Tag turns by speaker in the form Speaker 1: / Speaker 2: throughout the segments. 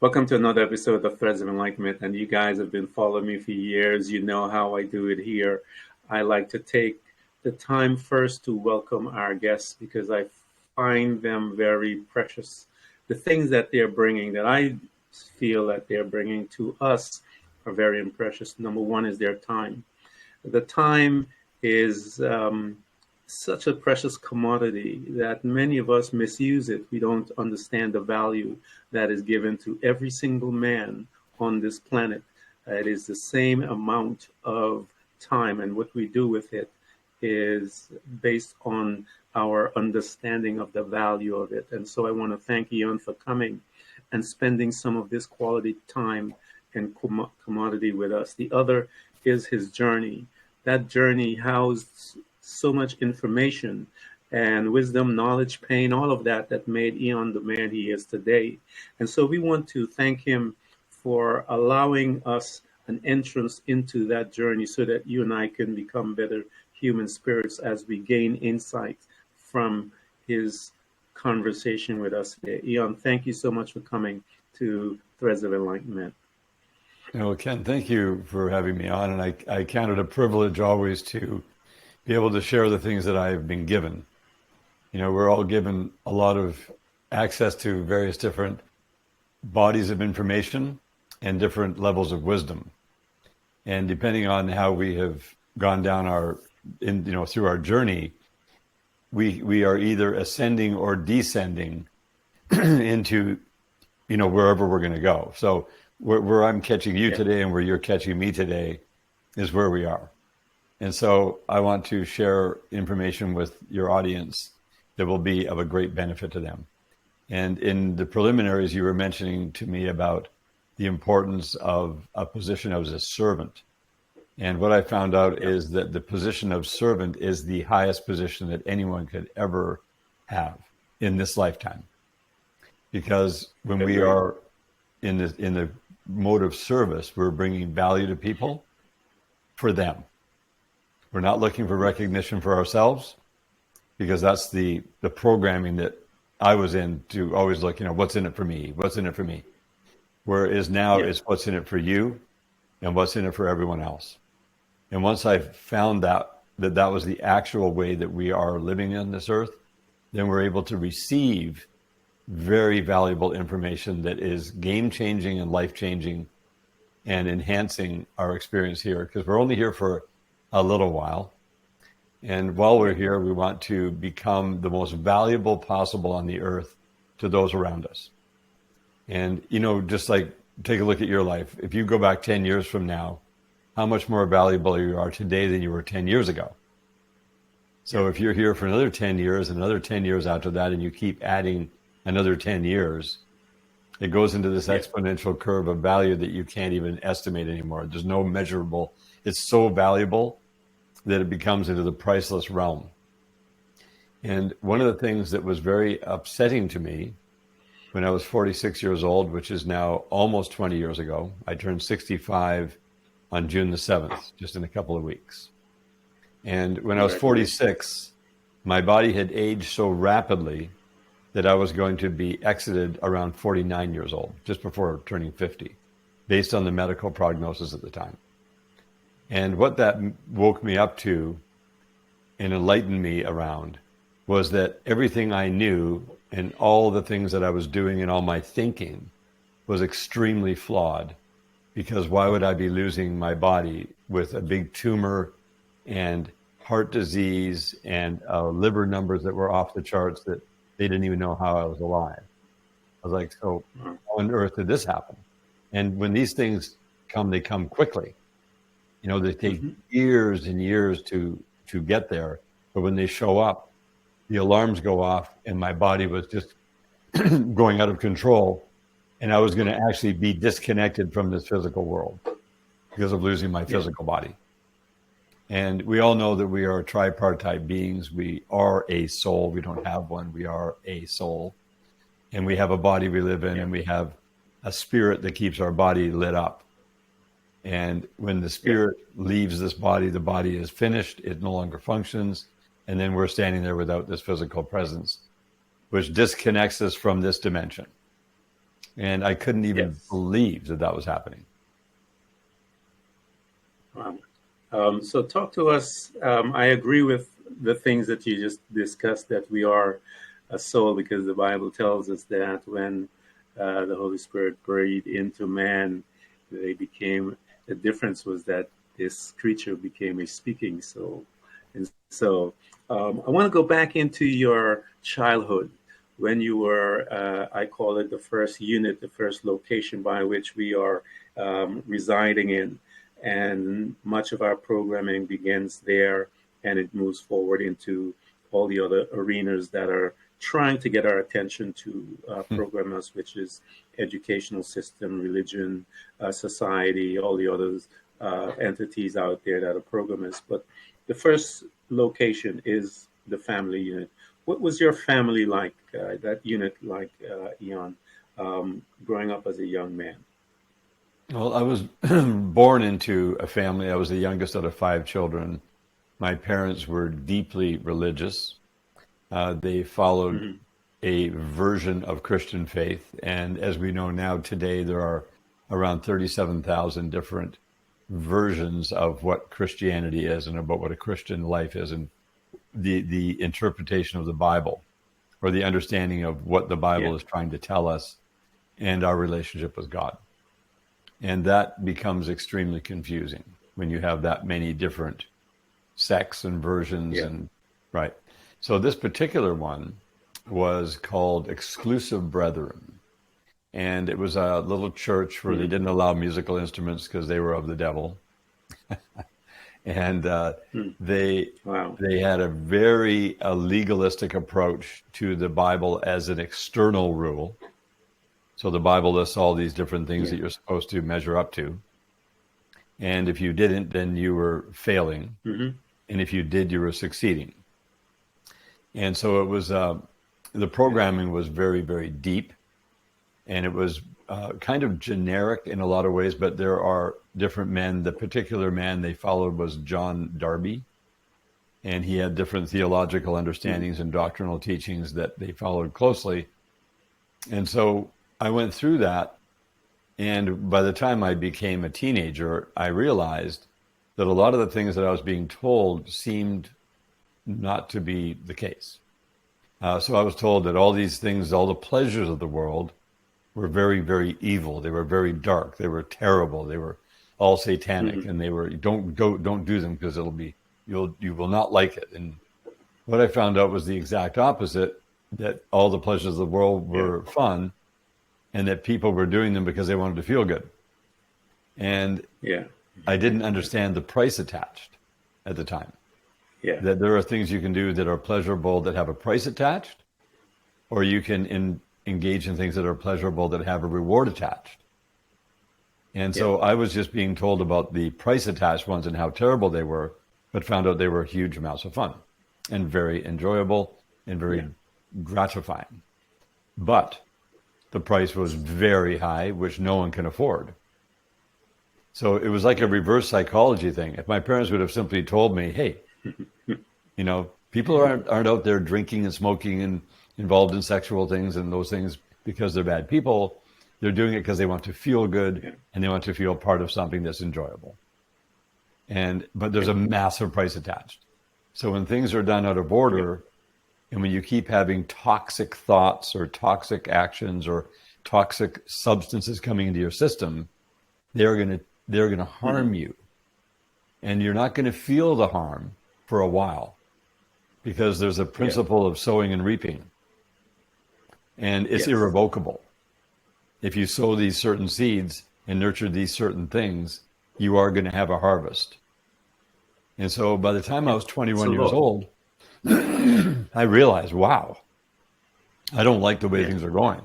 Speaker 1: Welcome to another episode of Threads of Enlightenment. And you guys have been following me for years. You know how I do it here. I like to take the time first to welcome our guests because I find them very precious. The things that they're bringing, that I feel that they're bringing to us, are very precious. Number one is their time. The time is such a precious commodity that many of us misuse it. We don't understand the value that is given to every single man on this planet. It is the same amount of time, and what we do with it is based on our understanding of the value of it. And so I want to thank Ian for coming and spending some of this quality time and commodity with us. The other is his journey. That journey housed so much information and wisdom, knowledge, pain, all of that that made Eon the man he is today. And so we want to thank him for allowing us an entrance into that journey so that you and I can become better human spirits as we gain insight from his conversation with us today. Eon, thank you so much for coming to Threads of Enlightenment.
Speaker 2: Ken, thank you for having me on. And I count it a privilege always to be able to share the things that I've been given. We're all given a lot of access to various different bodies of information and different levels of wisdom. And depending on how we have gone down through our journey, we are either ascending or descending into, wherever we're going to go. So where I'm catching you today and where you're catching me today is where we are. And so I want to share information with your audience that will be of a great benefit to them. And in the preliminaries, you were mentioning to me about the importance of a position as a servant. And what I found out is that the position of servant is the highest position that anyone could ever have in this lifetime. Because when we are in the mode of service, we're bringing value to people for them. We're not looking for recognition for ourselves, because that's the programming that I was in, to always look, what's in it for me? What's in it for me? Whereas now it's what's in it for you and what's in it for everyone else. And once I found that was the actual way that we are living on this earth, then we're able to receive very valuable information that is game-changing and life-changing and enhancing our experience here, because we're only here for a little while. And while we're here, we want to become the most valuable possible on the earth to those around us. And, just like take a look at your life. If you go back 10 years from now, how much more valuable you are today than you were 10 years ago. So if you're here for another 10 years, and another 10 years after that, and you keep adding another 10 years, it goes into this exponential curve of value that you can't even estimate anymore. There's no measurable. It's so valuable that it becomes into the priceless realm. And one of the things that was very upsetting to me when I was 46 years old, which is now almost 20 years ago, I turned 65 on June the 7th, just in a couple of weeks. And when I was 46, my body had aged so rapidly that I was going to be exited around 49 years old, just before turning 50, based on the medical prognosis at the time. And what that woke me up to and enlightened me around was that everything I knew and all the things that I was doing and all my thinking was extremely flawed. Because why would I be losing my body with a big tumor and heart disease and liver numbers that were off the charts that they didn't even know how I was alive? I was like, so how on earth did this happen? And when these things come, they come quickly. They take years and years to get there. But when they show up, the alarms go off and my body was just going out of control. And I was going to actually be disconnected from this physical world because of losing my physical body. And we all know that we are tripartite beings. We are a soul. We don't have one. We are a soul. And we have a body we live in, and we have a spirit that keeps our body lit up. And when the spirit leaves this body, the body is finished. It no longer functions. And then we're standing there without this physical presence, which disconnects us from this dimension. And I couldn't even
Speaker 1: Yes.
Speaker 2: believe that that was happening.
Speaker 1: Wow. So talk to us. I agree with the things that you just discussed, that we are a soul, because the Bible tells us that when the Holy Spirit breathed into man, they became, the difference was that this creature became a speaking soul. And so I want to go back into your childhood when you were, I call it the first unit, the first location by which we are residing in. And much of our programming begins there, and it moves forward into all the other arenas that are trying to get our attention to program us, which is educational system, religion, society, all the others entities out there that are programmers. But the first location is the family unit. What was your family like, that unit like, Eon, growing up as a young man?
Speaker 2: Well, I was born into a family. I was the youngest out of five children. My parents were deeply religious. They followed
Speaker 1: Mm-hmm.
Speaker 2: a version of Christian faith. And as we know now today, there are around 37,000 different versions of what Christianity is and about what a Christian life is, and the interpretation of the Bible, or the understanding of what the
Speaker 1: Yeah.
Speaker 2: Bible is trying to tell us, and our relationship with God. And that becomes extremely confusing when you have that many different sects and versions,
Speaker 1: Yeah.
Speaker 2: and right. So this particular one was called Exclusive Brethren. And it was a little church where they
Speaker 1: Mm-hmm.
Speaker 2: didn't allow musical instruments because they were of the devil. And
Speaker 1: Mm.
Speaker 2: they
Speaker 1: Wow.
Speaker 2: they had a very legalistic approach to the Bible as an external rule. So the Bible lists all these different things
Speaker 1: Yeah.
Speaker 2: that you're supposed to measure up to. And if you didn't, then you were failing.
Speaker 1: Mm-hmm.
Speaker 2: And if you did, you were succeeding. And so it was, the
Speaker 1: Yeah.
Speaker 2: programming was very, very deep, and it was kind of generic in a lot of ways, but there are different men. The particular man they followed was John Darby, and he had different theological
Speaker 1: Mm.
Speaker 2: understandings and doctrinal teachings that they followed closely. And so I went through that. And by the time I became a teenager, I realized that a lot of the things that I was being told seemed not to be the case. So I was told that all these things, all the pleasures of the world, were very, very evil. They were very dark. They were terrible. They were all satanic,
Speaker 1: Mm.
Speaker 2: and they were don't do them because you will not like it. And what I found out was the exact opposite. That all the pleasures of the world
Speaker 1: Yeah.
Speaker 2: were fun, and that people were doing them because they wanted to feel good. And
Speaker 1: Yeah.
Speaker 2: I didn't understand the price attached at the time.
Speaker 1: Yeah.
Speaker 2: That there are things you can do that are pleasurable that have a price attached, or you can engage in things that are pleasurable that have a reward attached. And
Speaker 1: Yeah.
Speaker 2: so I was just being told about the price attached ones and how terrible they were, but found out they were huge amounts of fun and very enjoyable and
Speaker 1: Yeah.
Speaker 2: very gratifying. But the price was very high, which no one can afford. So it was like a
Speaker 1: Yeah.
Speaker 2: reverse psychology thing. If my parents would have simply told me, hey, people aren't out there drinking and smoking and involved in sexual things and those things because they're bad people. They're doing it because they want to feel good
Speaker 1: Yeah.
Speaker 2: and they want to feel part of something that's enjoyable. But there's
Speaker 1: Yeah.
Speaker 2: a massive price attached. So when things are done out of
Speaker 1: Yeah.
Speaker 2: order, and when you keep having toxic thoughts or toxic actions or toxic substances coming into your system, they're going to
Speaker 1: Mm-hmm.
Speaker 2: harm you, and you're not going to feel the harm for a while, because there's a
Speaker 1: Yeah.
Speaker 2: principle of sowing and reaping, and it's
Speaker 1: Yes.
Speaker 2: irrevocable. If you sow these certain seeds and nurture these certain things, you are going to have a harvest. And so by the time I
Speaker 1: Yeah.
Speaker 2: was 21
Speaker 1: So,
Speaker 2: years
Speaker 1: Lord.
Speaker 2: old, I realized, wow, I don't like the way
Speaker 1: Yeah.
Speaker 2: things are going.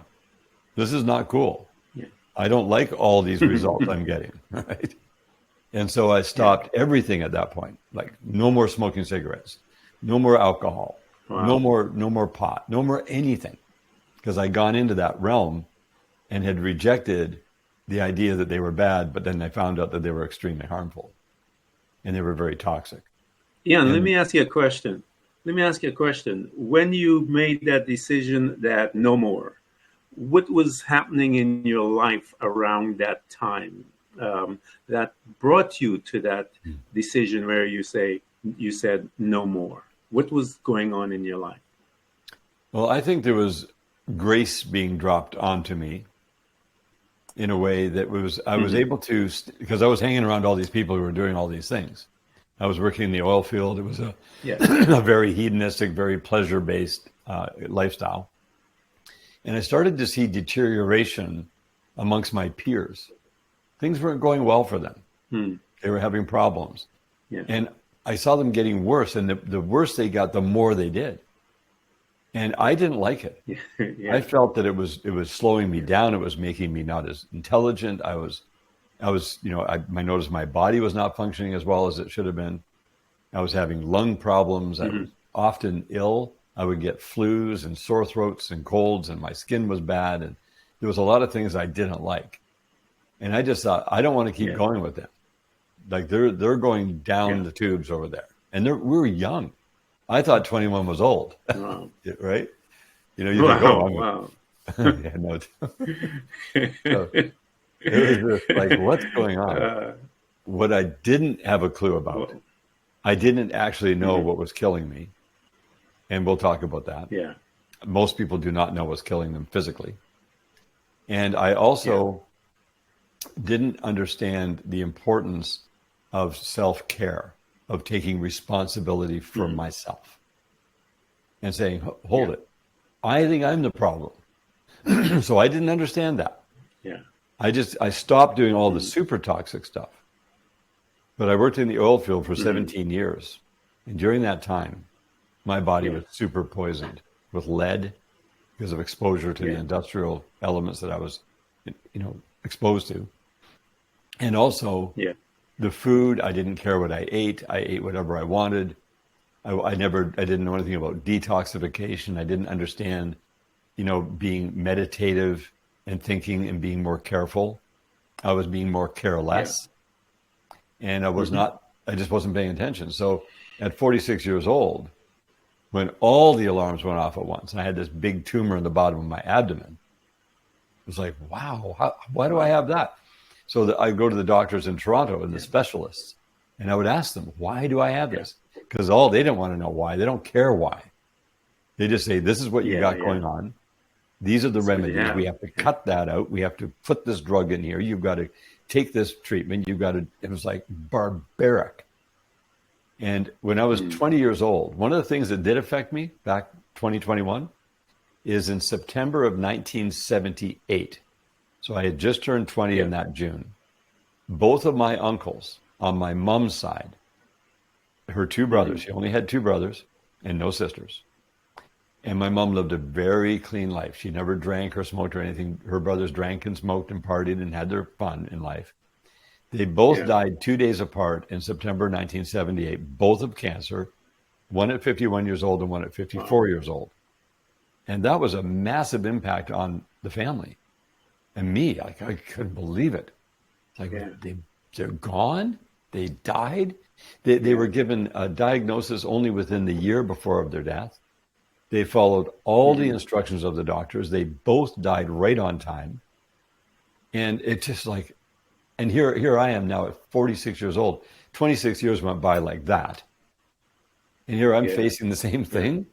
Speaker 2: This is not cool.
Speaker 1: Yeah.
Speaker 2: I don't like all these results I'm getting, right? And so I
Speaker 1: Yeah.
Speaker 2: stopped everything at that point. Like, no more smoking cigarettes, no more alcohol,
Speaker 1: Wow.
Speaker 2: no more pot, no more anything, because I gone into that realm and had rejected the idea that they were bad, but then I found out that they were extremely harmful and they were very toxic.
Speaker 1: Yeah. And let
Speaker 2: And
Speaker 1: me ask you a question. Let me ask you a question. When you made that decision that no more, what was happening in your life around that time that brought you to that decision where you said no more? What was going on in your life?
Speaker 2: Well, I think there was grace being dropped onto me in a way that was I was
Speaker 1: Hmm.
Speaker 2: able to because I was hanging around all these people who were doing all these things. I was working in the oil field. It was a,
Speaker 1: Yeah.
Speaker 2: a very hedonistic, very pleasure based lifestyle, and I started to see deterioration amongst my peers. Things weren't going well for them.
Speaker 1: Hmm.
Speaker 2: They were having problems,
Speaker 1: Yeah.
Speaker 2: and I saw them getting worse. And the worse they got, the more they did, and I didn't like it.
Speaker 1: Yeah.
Speaker 2: I
Speaker 1: Yeah.
Speaker 2: felt that it was slowing me
Speaker 1: Yeah.
Speaker 2: down. It was making me not as intelligent. I noticed my body was not functioning as well as it should have been. I was having lung problems. I
Speaker 1: Hmm.
Speaker 2: was often ill. I would get flus and sore throats and colds, and my skin was bad. And there was a lot of things I didn't like. And I just thought, I don't want to keep
Speaker 1: Yeah.
Speaker 2: going with them. Like they're going down
Speaker 1: Yeah.
Speaker 2: the tubes over there, and we were young. I thought 21 was old,
Speaker 1: Wow.
Speaker 2: right? You think, oh,
Speaker 1: Wow. Wow.
Speaker 2: yeah, no. So it was just like, what's going on?
Speaker 1: uh,
Speaker 2: What I didn't have a clue about,
Speaker 1: well,
Speaker 2: I didn't actually know
Speaker 1: mhm.
Speaker 2: what was killing me. And we'll talk about that.
Speaker 1: Yeah.
Speaker 2: Most people do not know what's killing them physically. And I
Speaker 1: Yeah.
Speaker 2: also didn't understand the importance of self care, of taking responsibility for
Speaker 1: Hmm.
Speaker 2: myself and saying, hold
Speaker 1: Yeah.
Speaker 2: it. I think I'm the problem. So I didn't understand that.
Speaker 1: Yeah.
Speaker 2: I stopped doing all the
Speaker 1: Hmm.
Speaker 2: super toxic stuff. But I worked in the oil field for
Speaker 1: Hmm.
Speaker 2: 17 years. And during that time, my body
Speaker 1: Yeah.
Speaker 2: was super poisoned with lead because of exposure to the
Speaker 1: Yeah.
Speaker 2: industrial elements that I was, exposed to. And also
Speaker 1: Yeah.
Speaker 2: the food, I didn't care what I ate. I ate whatever I wanted. I didn't know anything about detoxification. I didn't understand, being meditative and thinking and being more careful. I was being more
Speaker 1: Yeah.
Speaker 2: careless. And
Speaker 1: Hmm.
Speaker 2: I just wasn't paying attention. So at 46 years old, when all the alarms went off at once, and I had this big tumor in the bottom of my abdomen, it was like, wow, why do I
Speaker 1: Wow.
Speaker 2: have that? So I go to the doctors in Toronto and the
Speaker 1: Yeah.
Speaker 2: specialists, and I would ask them, why do I have
Speaker 1: Yeah.
Speaker 2: this? Because all they didn't want to know why. They don't care why. They just say, this is what you
Speaker 1: Yeah.
Speaker 2: got
Speaker 1: Yeah.
Speaker 2: going on. These are the
Speaker 1: That's what you
Speaker 2: remedies. We
Speaker 1: have.
Speaker 2: have to
Speaker 1: Yeah.
Speaker 2: cut that out. We have to put this drug in here. You've got to take this treatment. It was like barbaric. And when I was
Speaker 1: Mm.
Speaker 2: 20 years old, one of the things that did affect me back 2021 is in September of 1978. So I had just turned 20
Speaker 1: Yeah.
Speaker 2: in that June. Both of my uncles on my mom's side, her two brothers,
Speaker 1: Hmm.
Speaker 2: she only had two brothers and no sisters. And my mom lived a very clean life. She never drank or smoked or anything. Her brothers drank and smoked and partied and had their fun in life. They both
Speaker 1: Yeah.
Speaker 2: died 2 days apart in September 1978, both of cancer, one at 51 years old and one at
Speaker 1: Wow.
Speaker 2: 54 years old. And that was a massive impact on the family and me. I couldn't believe it. It's like
Speaker 1: Yeah.
Speaker 2: they're gone. They died. They
Speaker 1: Yeah.
Speaker 2: were given a diagnosis only within the year before of their death. They followed all the
Speaker 1: Hmm.
Speaker 2: instructions of the doctors. They both died right on time. And it just like, and here I am now at 46 years old. 26 years went by like that. And here I'm
Speaker 1: Yeah.
Speaker 2: facing the same
Speaker 1: Yeah.
Speaker 2: thing.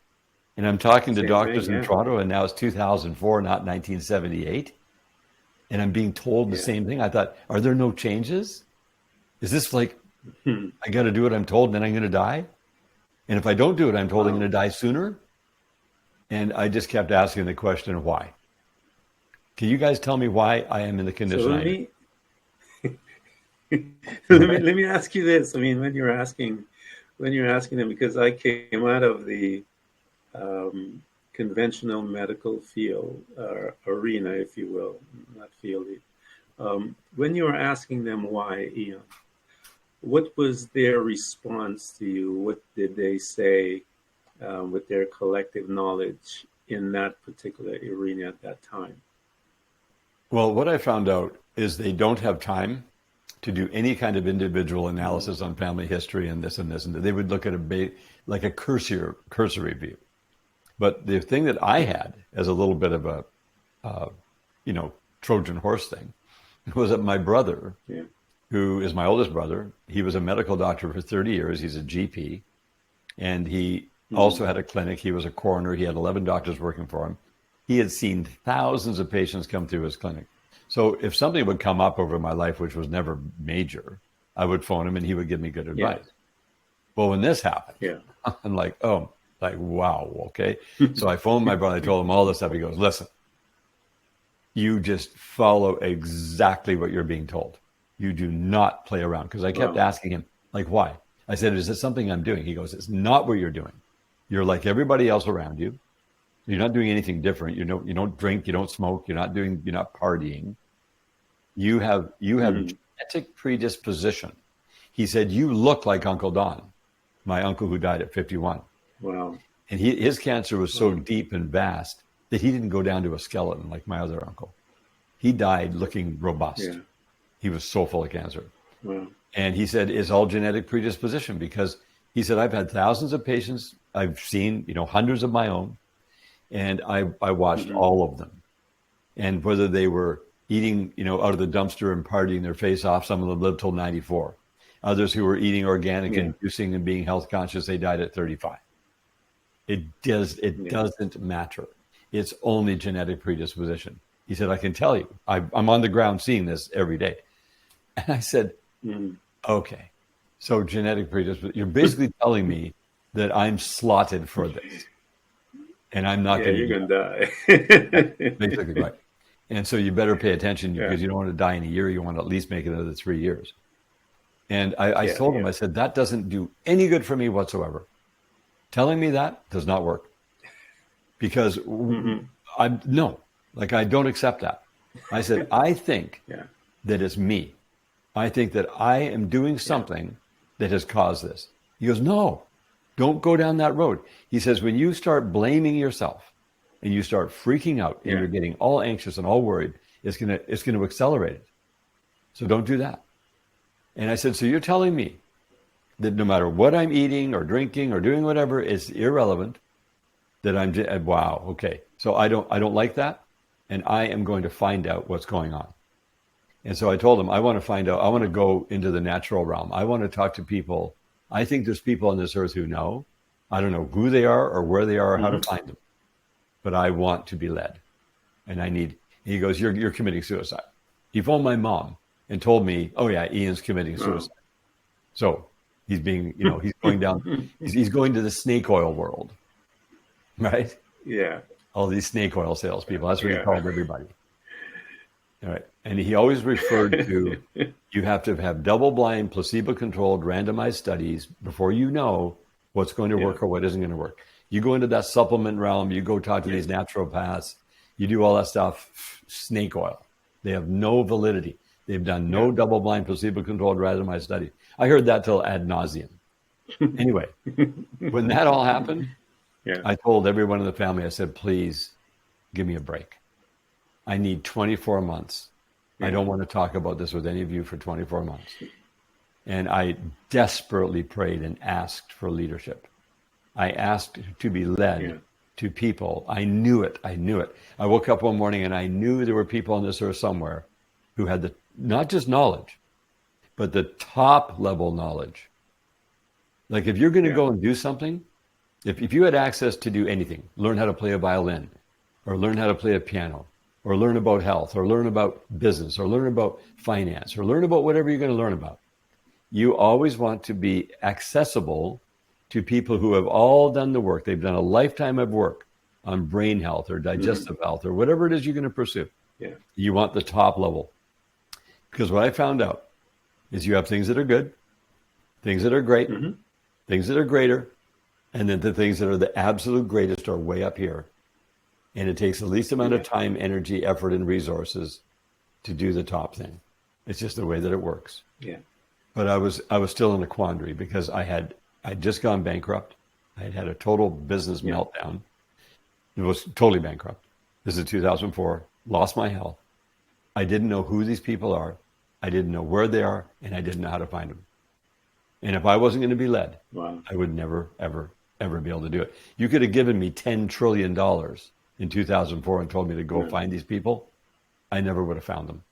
Speaker 2: And I'm talking to
Speaker 1: Same thing.
Speaker 2: doctors in
Speaker 1: Yeah.
Speaker 2: Toronto, and now it's 2004, not 1978. And I'm being told the
Speaker 1: Yeah.
Speaker 2: same thing. I thought, are there no changes? Is this like,
Speaker 1: Hmm.
Speaker 2: I got to do what I'm told and then I'm going to die? And if I don't do what I'm told, I'm going
Speaker 1: Wow.
Speaker 2: to die sooner? And I just kept asking the question, why? Can you guys tell me why I am in the
Speaker 1: So
Speaker 2: condition I am?
Speaker 1: let me ask you this. I mean, when you're asking them, because I came out of the conventional medical field arena, if you will, not field. When you were asking them why, Ian, what was their response to you? What did they say with their collective knowledge in that particular arena at that time?
Speaker 2: Well, what I found out is they don't have time to do any kind of individual
Speaker 1: Mm.
Speaker 2: analysis on family history and this and this and that. They would look at like a cursory view. But the thing that I
Speaker 1: Yeah.
Speaker 2: had as a little bit of a uh, you know, Trojan horse thing was that my brother,
Speaker 1: Yeah.
Speaker 2: who is my oldest brother, he was a medical doctor for 30 years. He's a GP, and he
Speaker 1: Hmm.
Speaker 2: also had a clinic. He was a coroner. He had 11 doctors working for him. He had seen thousands of patients come through his clinic. So if something would come up over my life, which was never major, I would phone him and he would give me good
Speaker 1: Yeah.
Speaker 2: advice. Well, when this happened,
Speaker 1: Yeah.
Speaker 2: I'm like, oh, like, wow, okay. So I phoned my brother. I told him all this stuff. He goes, listen, you just follow exactly what you're being told. You do not play around. Because I kept
Speaker 1: Wow.
Speaker 2: asking him, like, why? I said, is it something I'm doing? He goes, it's not what you're doing. You're like everybody else around you. You're not doing anything different. You don't drink, you don't smoke, you're not partying. You have
Speaker 1: Hmm.
Speaker 2: genetic predisposition. He said, you look like Uncle Don, my uncle who died at 51.
Speaker 1: Wow.
Speaker 2: And his cancer was so
Speaker 1: Wow.
Speaker 2: deep and vast that he didn't go down to a skeleton like my other uncle. He died looking robust.
Speaker 1: Yeah.
Speaker 2: He was so full of cancer.
Speaker 1: Wow.
Speaker 2: And he said, it's all genetic predisposition because he said, I've had thousands of patients. I've seen, hundreds of my own. And I watched
Speaker 1: Hmm.
Speaker 2: all of them. And whether they were eating, out of the dumpster and partying their face off, some of them lived till 94. Others who were eating organic
Speaker 1: Yeah.
Speaker 2: and juicing and being health conscious, they died at 35. It
Speaker 1: Yeah.
Speaker 2: doesn't matter. It's only genetic predisposition. He said, I can tell you, I'm on the ground seeing this every day. And I said,
Speaker 1: Hmm.
Speaker 2: okay, so genetic predisposition, you're basically telling me that I'm slotted for this and I'm not
Speaker 1: Yeah.
Speaker 2: going to
Speaker 1: You're
Speaker 2: do
Speaker 1: gonna
Speaker 2: that.
Speaker 1: die.
Speaker 2: Basically right. And so you better pay attention
Speaker 1: Yeah.
Speaker 2: because you don't want to die in a year. You want to at least make it another 3 years. And I
Speaker 1: Yeah.
Speaker 2: told him,
Speaker 1: Yeah.
Speaker 2: I said, that doesn't do any good for me whatsoever. Telling me that does not work because
Speaker 1: Hmm.
Speaker 2: no, like I don't accept that. I said, I think
Speaker 1: Yeah.
Speaker 2: that it's me. I think that I am doing
Speaker 1: Yeah.
Speaker 2: something that has caused this. He goes, no, don't go down that road. He says, when you start blaming yourself and you start freaking out and
Speaker 1: Yeah.
Speaker 2: you're getting all anxious and all worried, it's gonna accelerate it. So don't do that. And I said, so you're telling me that no matter what I'm eating or drinking or doing whatever, it's irrelevant. That wow, okay. So I don't like that, and I am going to find out what's going on. And so I told him I want to find out. I want to go into the natural realm. I want to talk to people. I think there's people on this earth who know. I don't know who they are or where they are or how to
Speaker 1: Hmm.
Speaker 2: find them, but I want to be led, and I need. He goes, you're committing suicide. He phoned my mom and told me, oh yeah, Ian's committing
Speaker 1: Oh.
Speaker 2: suicide. So he's being, he's going down. He's going to the snake oil world, right?
Speaker 1: Yeah.
Speaker 2: All these snake oil salespeople. That's what he
Speaker 1: Yeah.
Speaker 2: called everybody. All right. And he always referred to you have to have double blind, placebo controlled, randomized studies before you know what's going to
Speaker 1: Yeah.
Speaker 2: work or what isn't going to work. You go into that supplement realm, you go talk to
Speaker 1: Yeah.
Speaker 2: these naturopaths, you do all that stuff, snake oil. They have no validity. They've done
Speaker 1: Yeah.
Speaker 2: no double blind, placebo controlled, randomized studies. I heard that till ad nauseum. Anyway, when that all happened,
Speaker 1: Yeah.
Speaker 2: I told everyone in the family, I said, please give me a break. I need 24 months. I
Speaker 1: Yeah.
Speaker 2: don't want to talk about this with any of you for 24 months. And I desperately prayed and asked for leadership. I asked to be
Speaker 1: Yeah.
Speaker 2: led to people. I knew it. I knew it. I woke up one morning and I knew there were people on this earth somewhere who had the not just knowledge, but the top level knowledge. Like if you're going to
Speaker 1: Yeah.
Speaker 2: go and do something, if you had access to do anything, learn how to play a violin, or learn how to play a piano, or learn about health, or learn about business, or learn about finance, or learn about whatever you're going to learn about, you always want to be accessible to people who have all done the work. They've done a lifetime of work on brain health or
Speaker 1: Hmm.
Speaker 2: digestive health or whatever it is you're going to pursue.
Speaker 1: Yeah.
Speaker 2: You want the top level. Because what I found out is you have things that are good, things that are great,
Speaker 1: Hmm.
Speaker 2: things that are greater, and then the things that are the absolute greatest are way up here. And it takes the least amount of
Speaker 1: Yeah.
Speaker 2: time, energy, effort, and resources to do the top thing. It's just the way that it works.
Speaker 1: Yeah.
Speaker 2: But I was still in a quandary because I'd just gone bankrupt. I had had a total business
Speaker 1: Yeah.
Speaker 2: meltdown. It was totally bankrupt. This is 2004. Lost my health. I didn't know who these people are. I didn't know where they are, and I didn't know how to find them. And if I wasn't going to be led,
Speaker 1: Wow.
Speaker 2: I would never, ever, ever be able to do it. You could have given me $10 trillion. in 2004 and told me to go
Speaker 1: No.
Speaker 2: find these people, I never would have found them,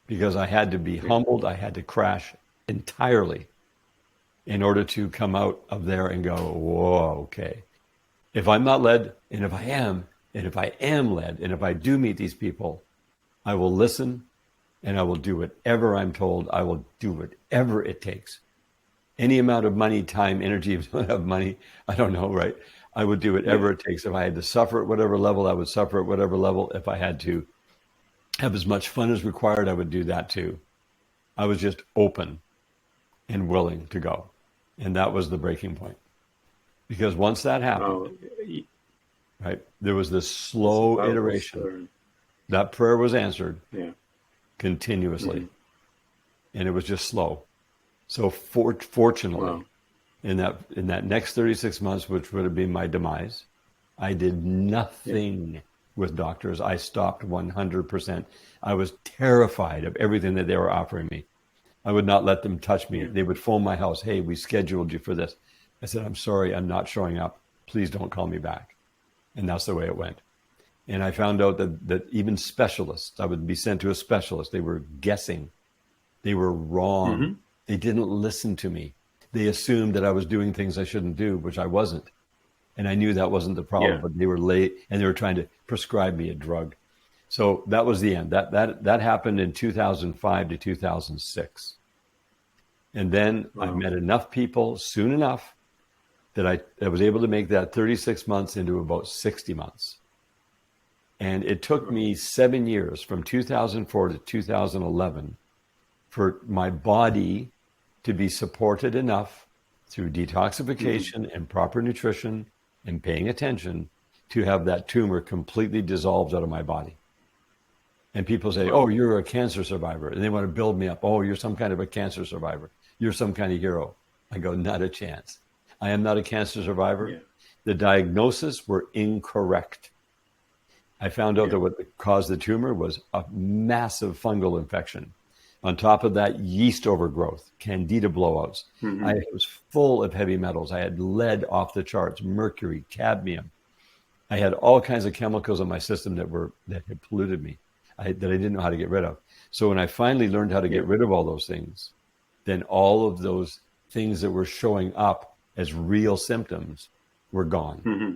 Speaker 2: because I had to be
Speaker 1: Yeah.
Speaker 2: humbled. I had to crash entirely in order to come out of there and go, whoa, okay. If I'm not led, and if I am led, and if I do meet these people, I will listen and I will do whatever I'm told. I will do whatever it takes. Any amount of money, time, energy, if I don't have money, I don't know, right? I would do
Speaker 1: Yeah.
Speaker 2: whatever it takes. If I had to suffer at whatever level, I would suffer at whatever level. If I had to have as much fun as required, I would do that too. I was just open and willing to go. And that was the breaking point. Because once that happened,
Speaker 1: Oh,
Speaker 2: right, there was this
Speaker 1: it's a
Speaker 2: slow
Speaker 1: powerful
Speaker 2: iteration.
Speaker 1: story.
Speaker 2: That prayer was answered
Speaker 1: Yeah.
Speaker 2: continuously,
Speaker 1: Hmm.
Speaker 2: and it was just slow. So fortunately,
Speaker 1: Wow.
Speaker 2: in that next 36 months, which would have been my demise, I did
Speaker 1: Yeah.
Speaker 2: nothing with doctors. I stopped 100%. I was terrified of everything that they were offering me. I would not let them touch me.
Speaker 1: Yeah.
Speaker 2: They would phone my house. Hey, we scheduled you for this. I said, I'm sorry, I'm not showing up. Please don't call me back. And that's the way it went. And I found out that even specialists, I would be sent to a specialist. They were guessing. They were wrong.
Speaker 1: Hmm.
Speaker 2: They didn't listen to me. They assumed that I was doing things I shouldn't do, which I wasn't. And I knew that wasn't the problem,
Speaker 1: Yeah.
Speaker 2: but they were late and they were trying to prescribe me a drug. So that was the end. That happened in 2005 to 2006. And then I
Speaker 1: Wow.
Speaker 2: met enough people soon enough that I was able to make that 36 months into about 60 months. And it took
Speaker 1: Wow.
Speaker 2: me 7 years from 2004 to 2011 for my body to be supported enough through
Speaker 1: Hmm.
Speaker 2: detoxification and proper nutrition and paying attention to have that tumor completely dissolved out of my body. And people say, oh,
Speaker 1: Wow.
Speaker 2: you're a cancer survivor. And they want to build me up. Oh, you're some kind of a cancer survivor. You're some kind of hero. I go, not a chance. I am not a cancer survivor.
Speaker 1: Yeah.
Speaker 2: The diagnoses were incorrect. I found out
Speaker 1: Yeah.
Speaker 2: that what caused the tumor was a massive fungal infection. On top of that, yeast overgrowth, candida blowouts. I
Speaker 1: Hmm.
Speaker 2: was full of heavy metals. I had lead off the charts, mercury, cadmium. I had all kinds of chemicals in my system that had polluted me, that I didn't know how to get rid of. So when I finally learned how to
Speaker 1: Yeah.
Speaker 2: get rid of all those things, then all of those things that were showing up as real symptoms were gone.
Speaker 1: Hmm.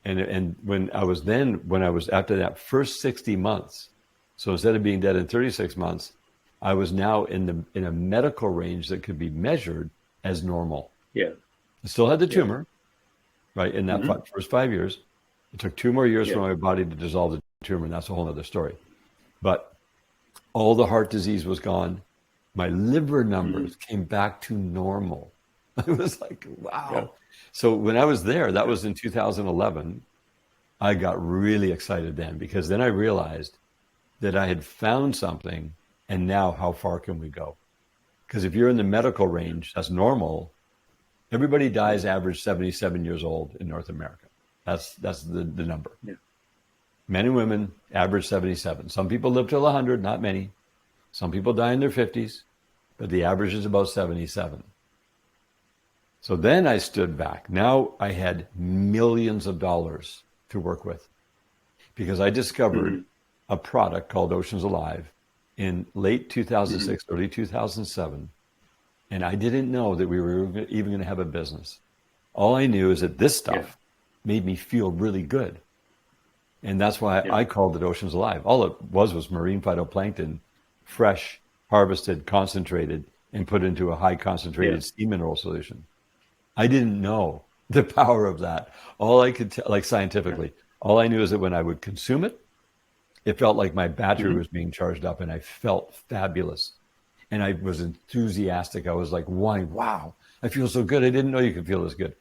Speaker 2: And when I was after that first 60 months, so instead of being dead in 36 months, I was now in a medical range that could be measured as normal.
Speaker 1: Yeah.
Speaker 2: I still had the
Speaker 1: Yeah.
Speaker 2: tumor, right? In that
Speaker 1: Hmm.
Speaker 2: first 5 years, it took 2 more years for
Speaker 1: Yeah.
Speaker 2: my body to dissolve the tumor, and that's a whole other story. But all the heart disease was gone. My liver
Speaker 1: Hmm.
Speaker 2: numbers came back to normal. I was like,
Speaker 1: Yeah.
Speaker 2: wow. So when I was there, that
Speaker 1: Yeah.
Speaker 2: was in 2011. I got really excited then, because then I realized that I had found something, and now how far can we go? Because if you're in the medical
Speaker 1: Yeah.
Speaker 2: range, that's normal. Everybody
Speaker 1: Yeah.
Speaker 2: dies average 77 years old in North America. That's the number.
Speaker 1: Yeah.
Speaker 2: Men and women average 77. Some people live till 100, not many. Some people die in their 50s, but the average is about 77. So then I stood back. Now I had millions of dollars to work with, because I discovered
Speaker 1: Hmm.
Speaker 2: a product called Oceans Alive in late
Speaker 1: Hmm.
Speaker 2: 2006, early 2007. And I didn't know that we were even going to have a business. All I knew is that this
Speaker 1: Yeah.
Speaker 2: stuff made me feel really good. And that's why
Speaker 1: Yeah.
Speaker 2: I called it Oceans Alive. All it was marine phytoplankton, fresh, harvested, concentrated, and put into a high
Speaker 1: Yeah.
Speaker 2: concentrated sea mineral solution. I didn't know the power of that. All I could tell, like
Speaker 1: Yeah.
Speaker 2: scientifically, all I knew is that when I would consume it, it felt like my battery
Speaker 1: Hmm.
Speaker 2: was being charged up, and I felt fabulous. And I was enthusiastic. I was like, wow, I feel so good. I didn't know you could feel this good.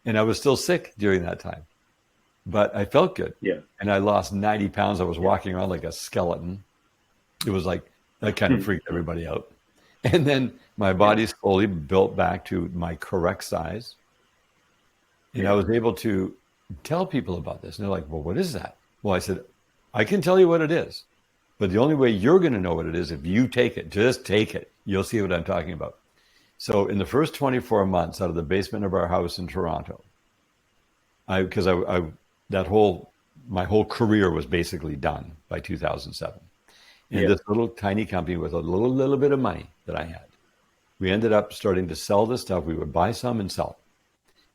Speaker 2: And I was still sick during that time, but I felt good.
Speaker 1: Yeah.
Speaker 2: And I lost 90 pounds. I was
Speaker 1: Yeah.
Speaker 2: walking around like a skeleton. It was like, that kind of freaked everybody out. And then my
Speaker 1: Yeah.
Speaker 2: body slowly built back to my correct size. And I
Speaker 1: Yeah.
Speaker 2: was able to tell people about this. And they're like, well, what is that? Well, I said, I can tell you what it is, but the only way you're going to know what it is if you take it. Just take it. You'll see what I'm talking about. So in the first 24 months, out of the basement of our house in Toronto, because that whole my whole career was basically done by 2007. And
Speaker 1: Yeah.
Speaker 2: this little tiny company with a little bit of money that I had, we ended up starting to sell this stuff. We would buy some and sell.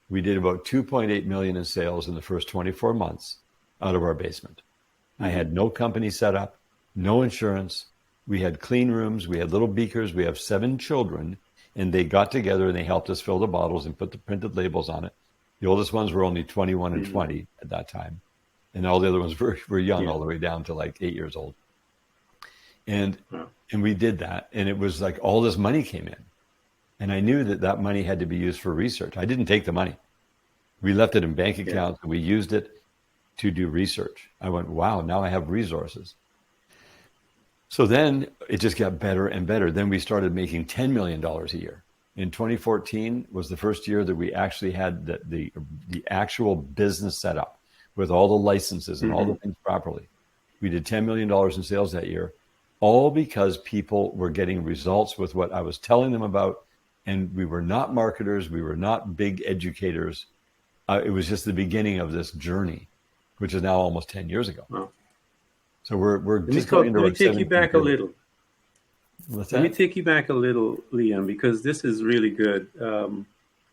Speaker 2: We did about 2.8 million in sales in the first 24 months out of our basement. I
Speaker 1: Mm-hmm.
Speaker 2: had no company set up, no insurance. We had clean rooms. We had little beakers. We have 7 children, and they got together and they helped us fill the bottles and put the printed labels on it. The oldest ones were only 21 and
Speaker 1: Mm-hmm.
Speaker 2: 20 at that time. And all the other ones were young,
Speaker 1: Yeah.
Speaker 2: all the way down to like 8 years old. And
Speaker 1: Wow.
Speaker 2: and we did that. And it was like all this money came in. And I knew that that money had to be used for research. I didn't take the money. We left it in bank
Speaker 1: Yeah.
Speaker 2: accounts and we used it to do research. I went, wow, now I have resources. So then it just got better and better. Then we started making $10 million a year. In 2014 was the first year that we actually had the actual business set up with all the licenses and all
Speaker 1: Mm-hmm.
Speaker 2: the things properly. We did $10 million in sales that year, all because people were getting results with what I was telling them about. And we were not marketers. We were not big educators. It was just the beginning of this journey, which is now almost 10 years ago.
Speaker 1: Wow.
Speaker 2: So we're just going into
Speaker 1: Let me
Speaker 2: our
Speaker 1: take you
Speaker 2: 17th
Speaker 1: back a
Speaker 2: year.
Speaker 1: little.
Speaker 2: What's
Speaker 1: Let me
Speaker 2: that?
Speaker 1: take you back a little, Liam, because this is really good.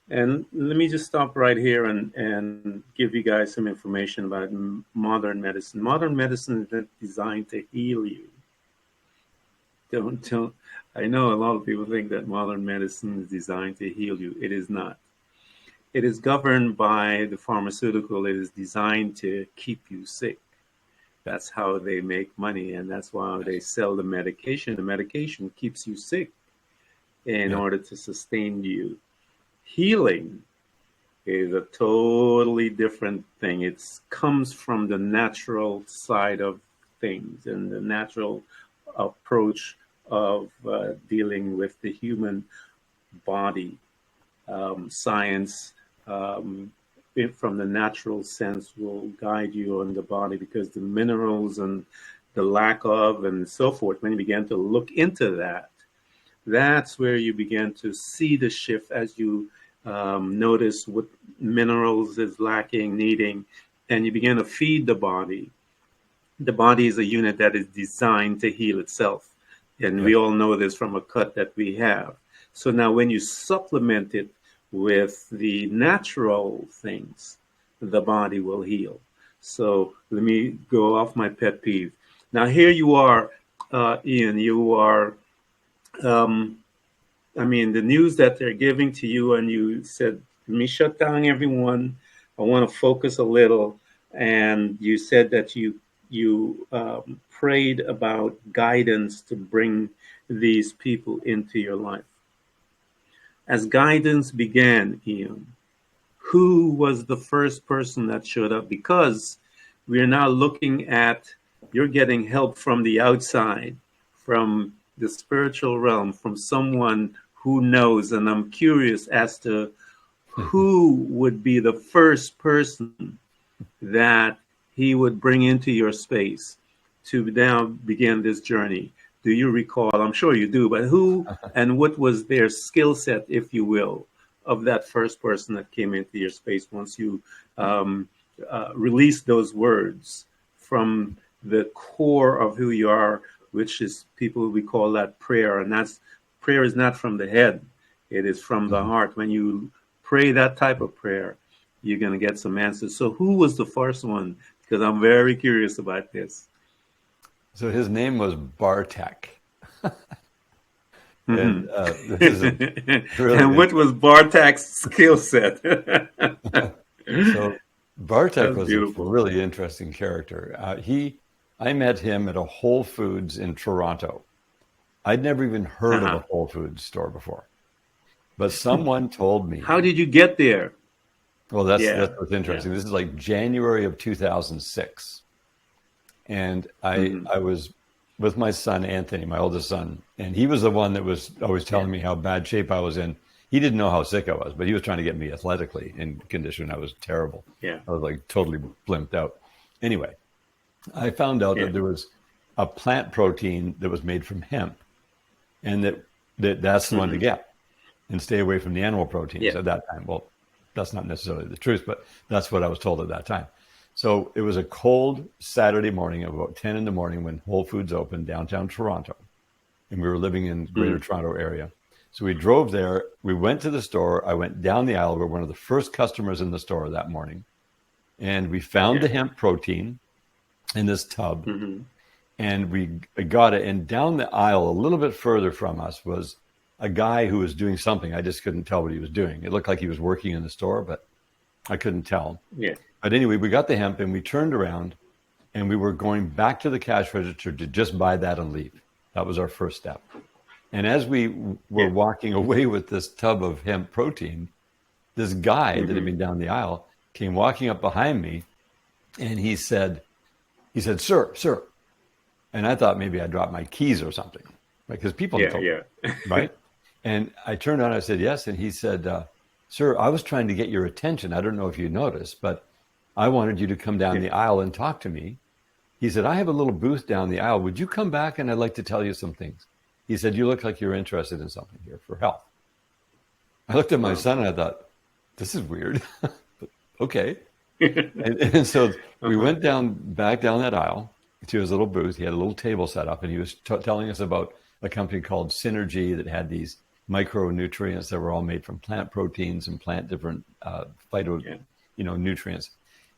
Speaker 1: And let me just stop right here and give you guys some information about modern medicine. Modern medicine is not designed to heal you. Don't. I know a lot of people think that modern medicine is designed to heal you. It is not. It is governed by the pharmaceutical. It is designed to keep you sick. That's how they make money, and that's why they sell the medication. The medication keeps you sick in
Speaker 2: Yeah.
Speaker 1: order to sustain you. Healing is a totally different thing. It comes from the natural side of things and the natural approach of dealing with the human body. Science, um, from the natural sense, will guide you on the body because the minerals and the lack of and so forth, when you begin to look into that, that's where you begin to see the shift as you notice what minerals is lacking, needing, and you begin to feed the body. The body is a unit that is designed to heal itself. And
Speaker 2: Yeah.
Speaker 1: we all know this from a cut that we have. So now, when you supplement it with the natural things, the body will heal. So let me go off my pet peeve. Now, here you are, Ian, you are um, I mean, the news that they're giving to you, and you said, let me shut down everyone. I want to focus a little. And you said that you prayed about guidance to bring these people into your life. As guidance began, Ian, who was the first person that showed up? Because we're now looking at you're getting help from the outside, from the spiritual realm, from someone who knows. And I'm curious as to who would be the first person that he would bring into your space to now begin this journey. Do you recall? I'm sure you do, but who and what was their skill set, if you will, of that first person that came into your space once you um, released those words from the core of who you are, which is people, we call that prayer. And that's prayer is not from the head, it is from the
Speaker 2: Mhm.
Speaker 1: heart. When you pray that type of prayer, you're going to get some answers. So, who was the first one? Because I'm very curious about this.
Speaker 2: So his name was Bartek. And
Speaker 1: Mm-hmm.
Speaker 2: this is a really
Speaker 1: And what was
Speaker 2: interesting.
Speaker 1: Bartak's skill set?
Speaker 2: So Bartek
Speaker 1: That's
Speaker 2: was a
Speaker 1: beautiful.
Speaker 2: really interesting character. I met him at a Whole Foods in Toronto. I'd never even heard of a
Speaker 1: Uh-huh.
Speaker 2: Whole Foods store before, but someone told
Speaker 1: How
Speaker 2: me.
Speaker 1: did you get there?
Speaker 2: Well, that's
Speaker 1: Yeah,
Speaker 2: what's
Speaker 1: yeah.
Speaker 2: interesting. This is like January of 2006, and
Speaker 1: Mm-hmm.
Speaker 2: I was with my son Anthony, my oldest son, and he was the one that was always
Speaker 1: Yeah,
Speaker 2: telling me how bad shape I was in. He didn't know how sick I was, but he was trying to get me athletically in condition. I was terrible.
Speaker 1: yeah,
Speaker 2: I was like totally blimped out. Anyway, I found out
Speaker 1: yeah.
Speaker 2: that there was a plant protein that was made from hemp, and that's the one to
Speaker 1: Mm-hmm.
Speaker 2: get, and stay away from the animal proteins
Speaker 1: Yeah.
Speaker 2: at that time. Well, that's not necessarily the truth, but that's what I was told at that time. So it was a cold Saturday morning, about 10 in the morning, when Whole Foods opened downtown Toronto. And we were living in Greater
Speaker 1: Mm.
Speaker 2: Toronto area. So we drove there. We went to the store. I went down the aisle. We were one of the first customers in the store that morning. And we found
Speaker 1: Yeah.
Speaker 2: the hemp protein in this tub.
Speaker 1: Mm-hmm.
Speaker 2: And we got it. And down the aisle, a little bit further from us, was a guy who was doing something. I just couldn't tell what he was doing. It looked like he was working in the store, but I couldn't tell.
Speaker 1: Yeah.
Speaker 2: But anyway, we got the hemp and we turned around and we were going back to the cash register to just buy that and leave. That was our first step. And as we were
Speaker 1: Yeah.
Speaker 2: walking away with this tub of hemp protein, this guy that had
Speaker 1: Mm-hmm.
Speaker 2: been down the aisle came walking up behind me, and he said, sir. And I thought maybe I dropped my keys or something, right? Because people
Speaker 1: Yeah.
Speaker 2: don't,
Speaker 1: Yeah.
Speaker 2: right? And I turned on, I said, yes. And he said, sir, I was trying to get your attention. I don't know if you noticed, but I wanted you to come down
Speaker 1: Yeah.
Speaker 2: the aisle and talk to me. He said, I have a little booth down the aisle. Would you come back? And I'd like to tell you some things. He said, you look like you're interested in something here for health. I looked at my
Speaker 1: Wow.
Speaker 2: son and I thought, this is weird. But okay. And so we
Speaker 1: Uh-huh.
Speaker 2: went back down that aisle to his little booth. He had a little table set up, and he was telling us about a company called Synergy that had these micronutrients that were all made from plant proteins and plant different phyto,
Speaker 1: Yeah.
Speaker 2: nutrients.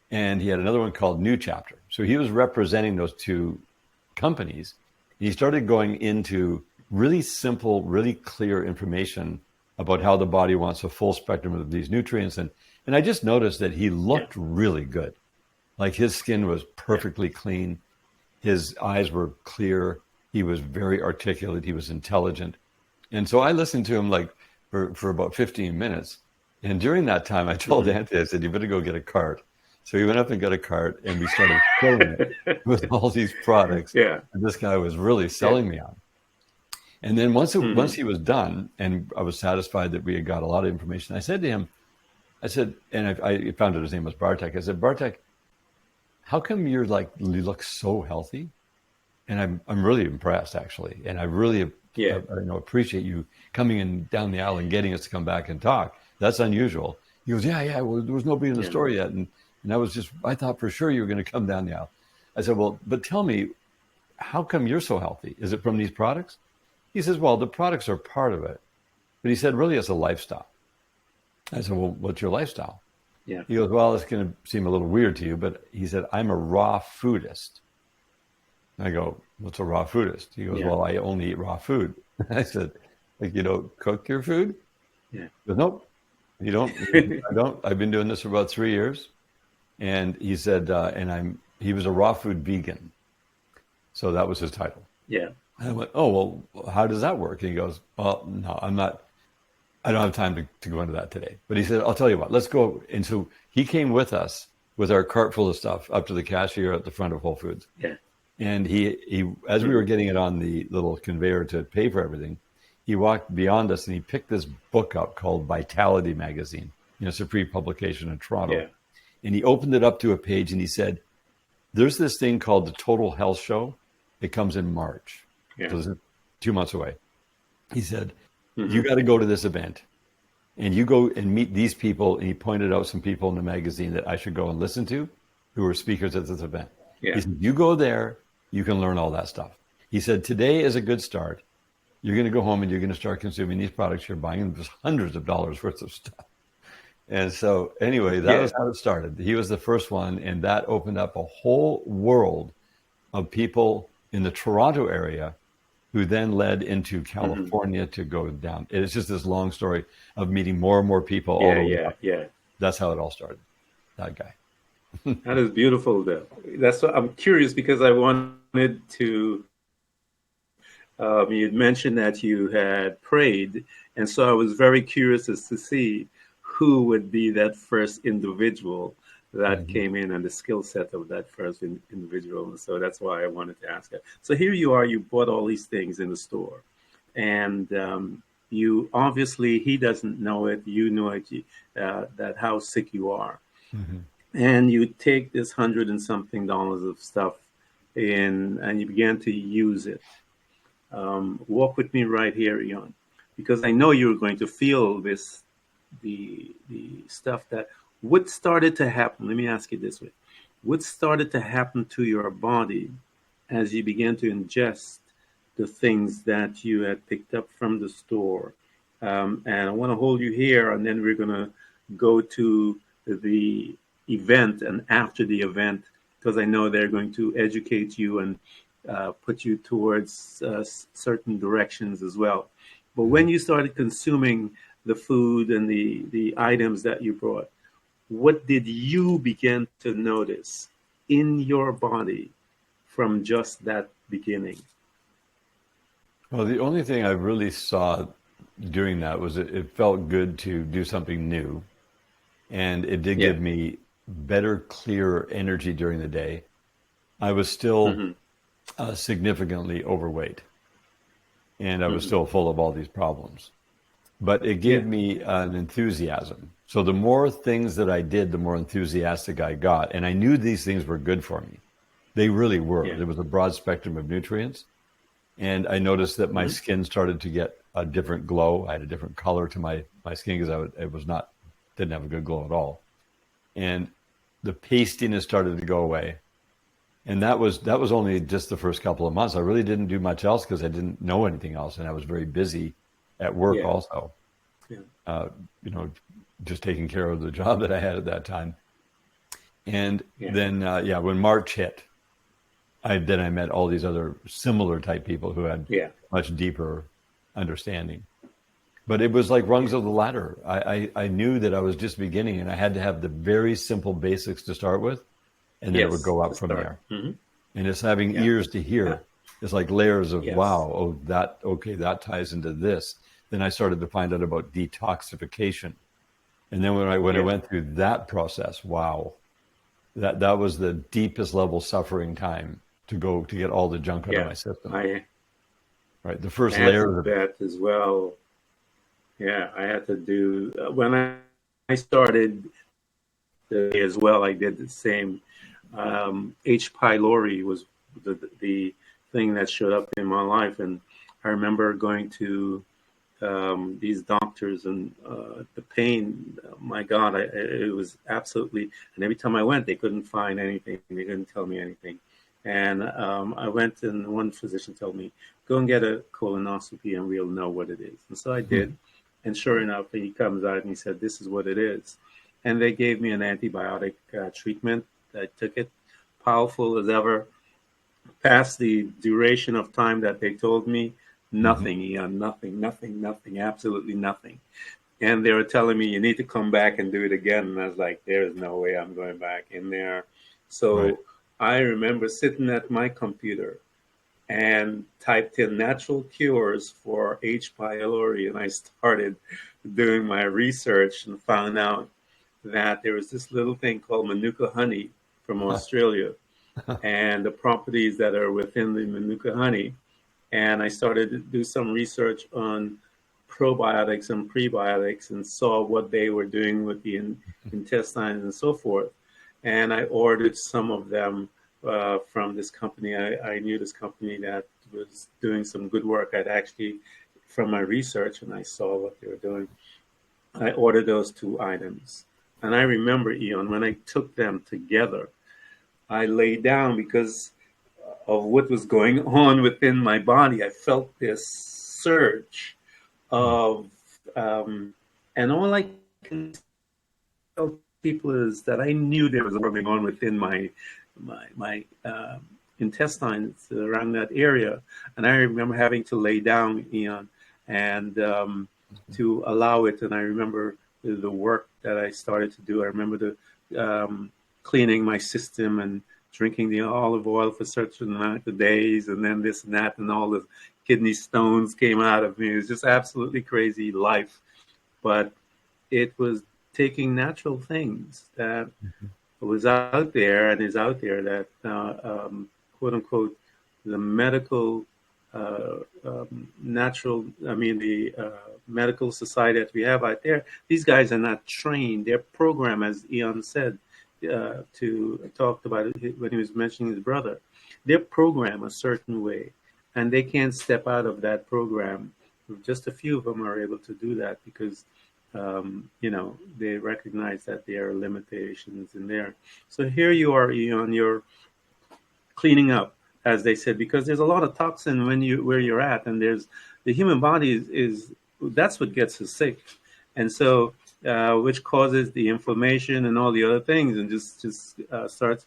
Speaker 2: And he had another one called New Chapter. So he was representing those two companies. He started going into really simple, really clear information about how the body wants a full spectrum of these nutrients. And I just noticed that he
Speaker 1: Yeah.
Speaker 2: looked really good. Like his skin was
Speaker 1: Yeah.
Speaker 2: perfectly clean. His eyes were clear. He was very articulate. He was intelligent. And so I listened to him like for about 15 minutes. And during that time, I told
Speaker 1: Mm-hmm.
Speaker 2: Anthony, I said, you better go get a cart. So he went up and got a cart, and we started filling it with all these products
Speaker 1: Yeah.
Speaker 2: that this guy was really
Speaker 1: Yeah.
Speaker 2: selling me on. And then once
Speaker 1: Mm-hmm.
Speaker 2: he was done, and I was satisfied that we had got a lot of information, I said to him, I said, and I found out his name was Bartek. I said, Bartek, how come you look so healthy? And I'm really impressed, actually, and I really
Speaker 1: Yeah.
Speaker 2: appreciate you coming in down the aisle and getting us to come back and talk. That's unusual. He goes, yeah. Well, there was nobody in the
Speaker 1: Yeah.
Speaker 2: store yet, and I thought for sure you were going to come down the aisle. I said, well, but tell me, how come you're so healthy? Is it from these products? He says, well, the products are part of it, but he said, really, it's a lifestyle. I said, well, what's your lifestyle?
Speaker 1: Yeah.
Speaker 2: He goes, well, it's going to seem a little weird to you, but he said, I'm a raw foodist. I go, what's a raw foodist? He goes,
Speaker 1: Yeah.
Speaker 2: well, I only eat raw food. I said, like, you don't cook your food?
Speaker 1: Yeah.
Speaker 2: He goes, nope, you don't. I don't. I've been doing this for about 3 years. And he said, he was a raw food vegan. So that was his title.
Speaker 1: Yeah.
Speaker 2: And I went, oh, well, how does that work? And he goes, well, no, I'm not. I don't have time to go into that today. But he said, I'll tell you what, let's go. And so he came with us with our cart full of stuff up to the cashier at the front of Whole Foods.
Speaker 1: Yeah.
Speaker 2: And he as we were getting it on the little conveyor to pay for everything, he walked beyond us and he picked this book up called Vitality Magazine. It's a free publication in Toronto.
Speaker 1: Yeah.
Speaker 2: And he opened it up to a page and he said, there's this thing called the Total Health Show. It comes in March.
Speaker 1: Yeah.
Speaker 2: So it's 2 months away. He said,
Speaker 1: Mm-hmm.
Speaker 2: you got to go to this event and you go and meet these people. And he pointed out some people in the magazine that I should go and listen to who were speakers at this event.
Speaker 1: Yeah.
Speaker 2: He said, you go there, you can learn all that stuff. He said, today is a good start. You're going to go home and you're going to start consuming these products you're buying, and there's hundreds of dollars worth of stuff. And so anyway, that was how it started. He was the first one, and that opened up a whole world of people in the Toronto area who then led into California to go down. It's just this long story of meeting more and more people all
Speaker 1: Yeah.
Speaker 2: over.
Speaker 1: Yeah. Yeah.
Speaker 2: That's how it all started, that guy.
Speaker 1: That is beautiful, though. That's what I'm curious because I wanted to. You'd mentioned that you had prayed, and so I was very curious as to see who would be that first individual that came in and the skill set of that first individual. And so that's why I wanted to ask it. So here you are, you bought all these things in the store, and you obviously, he doesn't know it, you know it, that how sick you are.
Speaker 2: Mm-hmm.
Speaker 1: And you take this hundred and something dollars of stuff in and you began to use it. Walk with me right here, Ian, because I know you're going to feel the stuff that what started to happen. Let me ask you this way: what started to happen to your body as you began to ingest the things that you had picked up from the store. And I want to hold you here, and then we're going to go to the event and after the event, because I know they're going to educate you and put you towards certain directions as well. But when
Speaker 2: Mhm.
Speaker 1: you started consuming the food and the items that you brought, what did you begin to notice in your body from just that beginning?
Speaker 2: Well, the only thing I really saw doing that was it felt good to do something new. And it did
Speaker 1: Yeah.
Speaker 2: give me better, clearer energy during the day. I was still
Speaker 1: Hmm.
Speaker 2: significantly overweight and I was
Speaker 1: Hmm.
Speaker 2: still full of all these problems. But it
Speaker 1: Yeah.
Speaker 2: gave me an enthusiasm. So the more things that I did, the more enthusiastic I got. And I knew these things were good for me. They really were.
Speaker 1: Yeah.
Speaker 2: There was a broad spectrum of nutrients. And I noticed that my
Speaker 1: Hmm.
Speaker 2: skin started to get a different glow. I had a different color to my skin because it was not, didn't have a good glow at all. And the pastiness started to go away. And that was only just the first couple of months. I really didn't do much else because I didn't know anything else, and I was very busy at work
Speaker 1: Yeah.
Speaker 2: also.
Speaker 1: Yeah.
Speaker 2: Uh, you know, just taking care of the job that I had at that time. And
Speaker 1: Yeah.
Speaker 2: then, yeah, when March hit, I met all these other similar type people who had
Speaker 1: Yeah.
Speaker 2: much deeper understanding. But it was like
Speaker 1: Yeah.
Speaker 2: rungs of the ladder. I knew that I was just beginning, and I had to have the very simple basics to start with, and then it would
Speaker 1: Yes.
Speaker 2: go
Speaker 1: To
Speaker 2: up from
Speaker 1: start.
Speaker 2: there.
Speaker 1: Hmm.
Speaker 2: And it's having
Speaker 1: Yeah.
Speaker 2: ears to
Speaker 1: Uh,
Speaker 2: hear. It's like layers of
Speaker 1: yes.
Speaker 2: wow, oh that okay, that ties into this. Then I started to find out about detoxification. And then when I
Speaker 1: Yeah.
Speaker 2: went through that process, wow, that was the deepest level suffering time to go to get all the junk out of
Speaker 1: Yeah.
Speaker 2: my system.
Speaker 1: I
Speaker 2: Right. The first
Speaker 1: had to
Speaker 2: layer of it.
Speaker 1: bet as well. Yeah. I had to do when I started as well. I did the same. H. pylori was the thing that showed up in my life, and I remember going to these doctors and the pain. My God, it was absolutely. And every time I went, they couldn't find anything. They couldn't tell me anything. And I went, and one physician told me, "Go and get a colonoscopy, and we'll know what it is." And so I did. And sure enough, he comes out and he said, "This is what it is." And they gave me an antibiotic treatment. I took it, powerful as ever. Past the duration of time that they told me,
Speaker 2: Mhm.
Speaker 1: nothing, Ian, nothing, nothing, nothing, absolutely nothing. And they were telling me, you need to come back and do it again. And I was like, there's no way I'm going back in there.
Speaker 2: Right.
Speaker 1: So I remember sitting at my computer and typed in natural cures for H. pylori. And I started doing my research and found out that there was this little thing called Manuka honey from Australia and the properties that are within the Manuka honey. And I started to do some research on probiotics and prebiotics and saw what they were doing with the intestines and so forth. And I ordered some of them from this company. I knew this company that was doing some good work. I'd actually, from my research, and I saw what they were doing, I ordered those two items. And I remember, Eon, when I took them together, I lay down because of what was going on within my body. I felt this surge of, um, and all I can tell people is that I knew there was something going on within my intestines around that area, and I remember having to lay down, Ian, and to allow it. And I remember the work that I started to do. I remember the cleaning my system and drinking the olive oil for certain amount of days, and then this and that, and all the kidney stones came out of me. It was just absolutely crazy life, but it was taking natural things that was out there and is out there that quote unquote the medical natural I mean the medical society that we have out there, these guys are not trained. They're programmed, as Eon said, to talked about it when he was mentioning his brother. They're programmed a certain way, and they can't step out of that program. Just a few of them are able to do that because they recognize that there are limitations in there. So here you are, Eon, you're cleaning up, as they said, because there's a lot of toxin when you where you're at, and there's the human body is that's what gets us sick, and so which causes the inflammation and all the other things, and just starts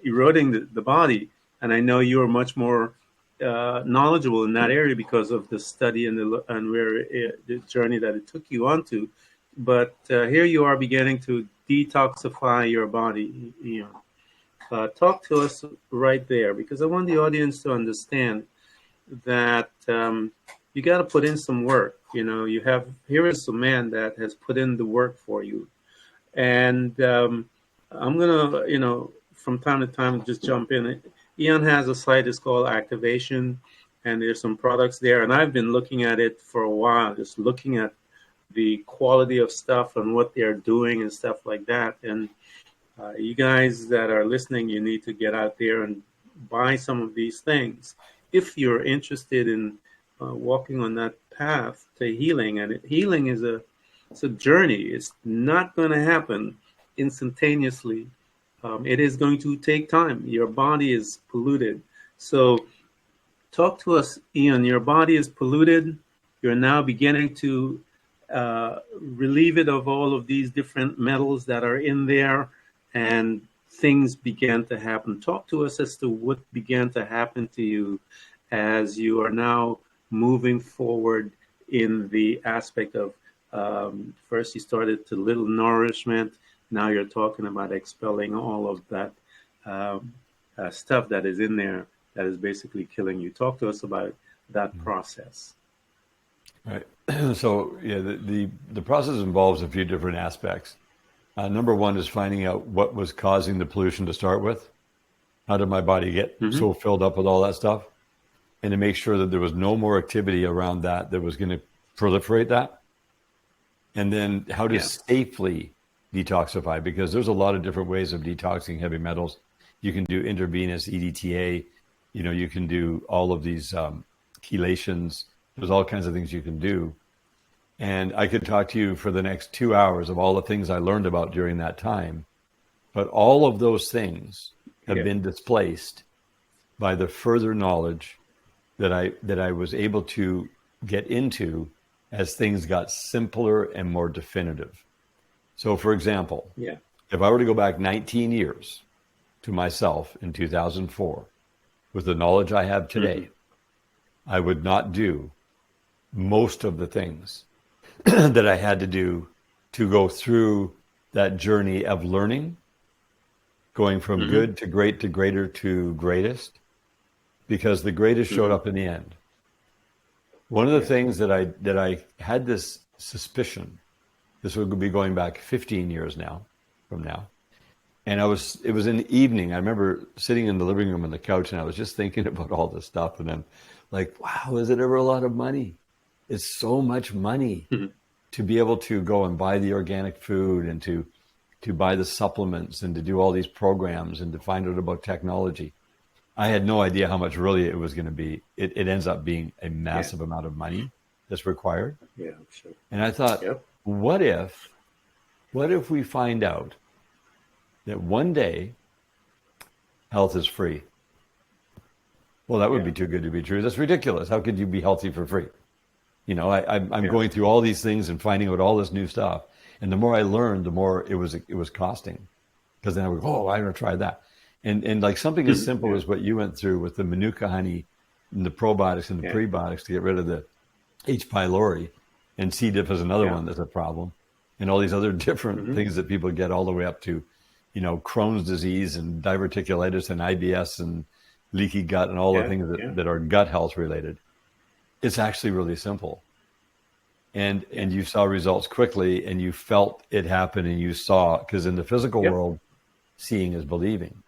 Speaker 1: eroding the body. And I know you're much more knowledgeable in that area because of the study and the journey that it took you onto. But here you are beginning to detoxify your body. Talk to us right there, because I want the audience to understand that you got to put in some work. You have here is a man that has put in the work for you, and I'm gonna, from time to time, just jump in. Ian has a site. It's called Activation, and there's some products there, and I've been looking at it for a while, just looking at the quality of stuff and what they're doing and stuff like that. And you guys that are listening, you need to get out there and buy some of these things if you're interested in walking on that path to healing. And healing it's a journey. It's not going to happen instantaneously. It is going to take time. Your body is polluted. So talk to us, Ian. Your body is polluted. You're now beginning to relieve it of all of these different metals that are in there, and things began to happen. Talk to us as to what began to happen to you as you are now moving forward in the aspect of first you started to little nourishment. Now you're talking about expelling all of that stuff that is in there that is basically killing you. Talk to us about that process.
Speaker 2: Right. So yeah, the process involves a few different aspects. Number one is finding out what was causing the pollution to start with. How did my body get so filled up with all that stuff? And to make sure that there was no more activity around that was going to proliferate that. And then how to safely detoxify, because there's a lot of different ways of detoxing heavy metals. You can do intravenous EDTA. You can do all of these chelations. There's all kinds of things you can do. And I could talk to you for the next 2 hours of all the things I learned about during that time. But all of those things have been displaced by the further knowledge that I was able to get into as things got simpler and more definitive. So, for example, if I were to go back 19 years to myself in 2004, with the knowledge I have today, I would not do most of the things that I had to do to go through that journey of learning, going from good to great to greater to greatest, because the greatest showed up in the end. One of the things that I had this suspicion, this would be going back 15 years now from now, and it was in the evening. I remember sitting in the living room on the couch, and I was just thinking about all this stuff, and I'm like, wow, is it ever a lot of money? It's so much money to be able to go and buy the organic food, and to buy the supplements, and to do all these programs, and to find out about technology. I had no idea how much really it was going to be. It ends up being a massive amount of money that's required.
Speaker 1: Yeah, sure.
Speaker 2: And I thought, what if we find out that one day health is free? Well, that would be too good to be true. That's ridiculous. How could you be healthy for free? I'm going through all these things and finding out all this new stuff. And the more I learned, the more it was costing. Because then I would go, I'm going to try that. And like something as simple as what you went through with the Manuka honey and the probiotics and the prebiotics to get rid of the H. pylori, and C. diff is another one that's a problem, and all these other different things that people get, all the way up to, Crohn's disease and diverticulitis and IBS and leaky gut and all the things that are gut health related. It's actually really simple. And you saw results quickly, and you felt it happen, and you saw, because in the physical world, seeing is believing.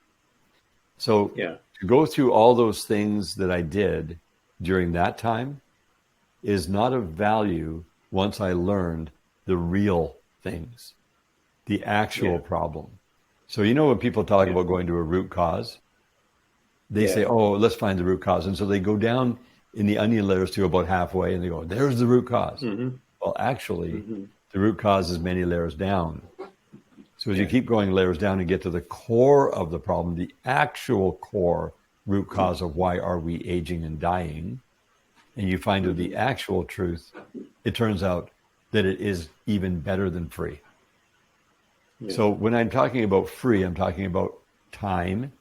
Speaker 2: So to go through all those things that I did during that time is not of value once I learned the real things, the actual problem. So, when people talk about going to a root cause, they say, oh, let's find the root cause. And so they go down in the onion layers to about halfway, and they go, there's the root cause. Well, actually, The root cause is many layers down. So as you
Speaker 1: Yeah.
Speaker 2: keep going layers down and get to the core of the problem, the actual core root cause of why are we aging and dying, and you find out the actual truth, it turns out that it is even better than free.
Speaker 1: Yeah.
Speaker 2: So when I'm talking about free, I'm talking about time,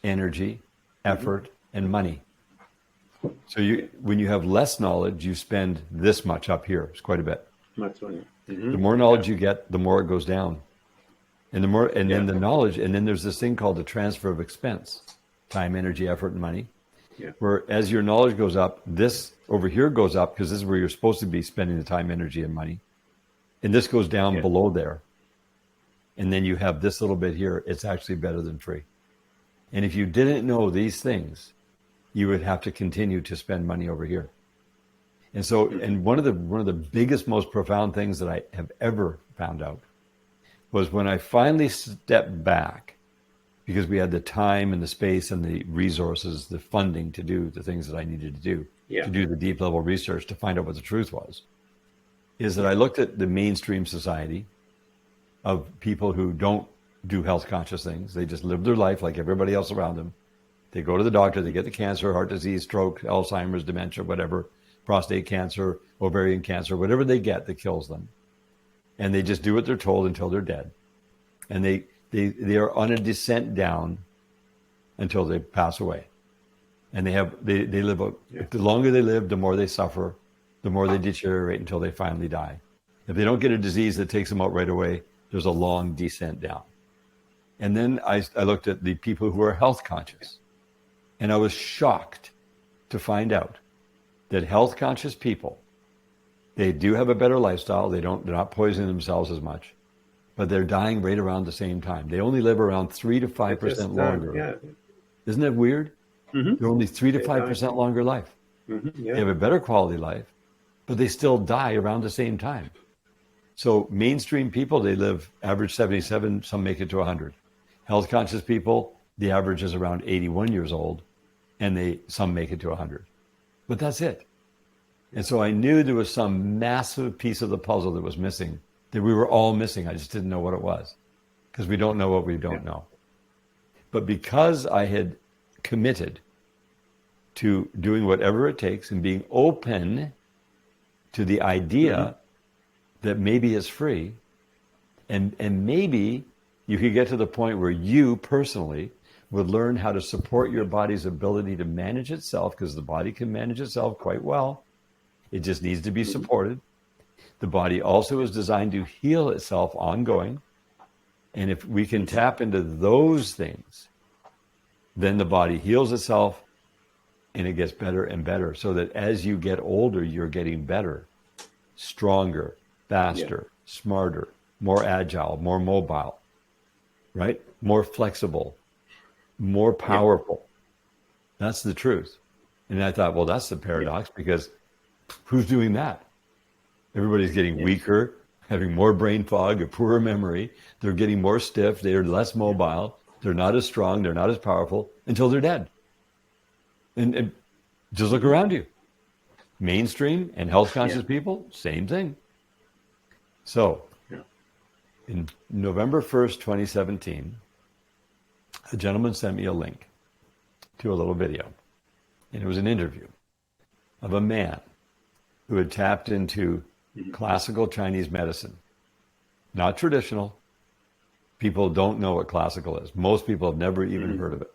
Speaker 2: energy, effort, and money. So when you have less knowledge, you spend this much up here. It's quite a bit.
Speaker 1: Much money.
Speaker 2: The more knowledge you get, the more it goes down. And then the knowledge, and then there's this thing called the transfer of expense, time, energy, effort, and money.
Speaker 1: Yeah.
Speaker 2: Where as your knowledge goes up, this over here goes up because this is where you're supposed to be spending the time, energy, and money. And this goes down below there. And then you have this little bit here. It's actually better than free. And if you didn't know these things, you would have to continue to spend money over here. And so, and one of the biggest, most profound things that I have ever found out was when I finally stepped back, because we had the time and the space and the resources, the funding to do the things that I needed to do the deep level research to find out what the truth was, is that I looked at the mainstream society of people who don't do health conscious things. They just live their life like everybody else around them. They go to the doctor, they get the cancer, heart disease, stroke, Alzheimer's, dementia, whatever, prostate cancer, ovarian cancer, whatever they get that kills them. And they just do what they're told until they're dead. And they are on a descent down until they pass away. And they live, the longer they live, the more they suffer, the more they deteriorate until they finally die. If they don't get a disease that takes them out right away, there's a long descent down. And then I looked at the people who are health conscious. And I was shocked to find out that health conscious people, they do have a better lifestyle. They're not poisoning themselves as much, but they're dying right around the same time. They only live around 3 to 5% longer.
Speaker 1: Yeah.
Speaker 2: Isn't that weird? They're only 3 to 5% longer life. They have a better quality life, but they still die around the same time. So mainstream people, they live average 77, some make it to 100. Health conscious people, the average is around 81 years old, and some make it to 100. But that's it. And so I knew there was some massive piece of the puzzle that was missing, that we were all missing. I just didn't know what it was, because we don't know what we don't know. But because I had committed to doing whatever it takes and being open to the idea that maybe it's free, and maybe you could get to the point where you personally would learn how to support your body's ability to manage itself, because the body can manage itself quite well. It just needs to be supported. The body also is designed to heal itself ongoing. And if we can tap into those things, then the body heals itself and it gets better and better, so that as you get older, you're getting better, stronger, faster, smarter, more agile, more mobile, right? More flexible, more powerful. That's the truth. And I thought, well, that's the paradox, because who's doing that? Everybody's getting weaker, having more brain fog, a poorer memory. They're getting more stiff. They're less mobile. They're not as strong. They're not as powerful until they're dead. And just look around you. Mainstream and health conscious people, same thing. So in November 1st, 2017, a gentleman sent me a link to a little video. And it was an interview of a man who had tapped into classical Chinese medicine, not traditional. People don't know what classical is. Most people have never even heard of it.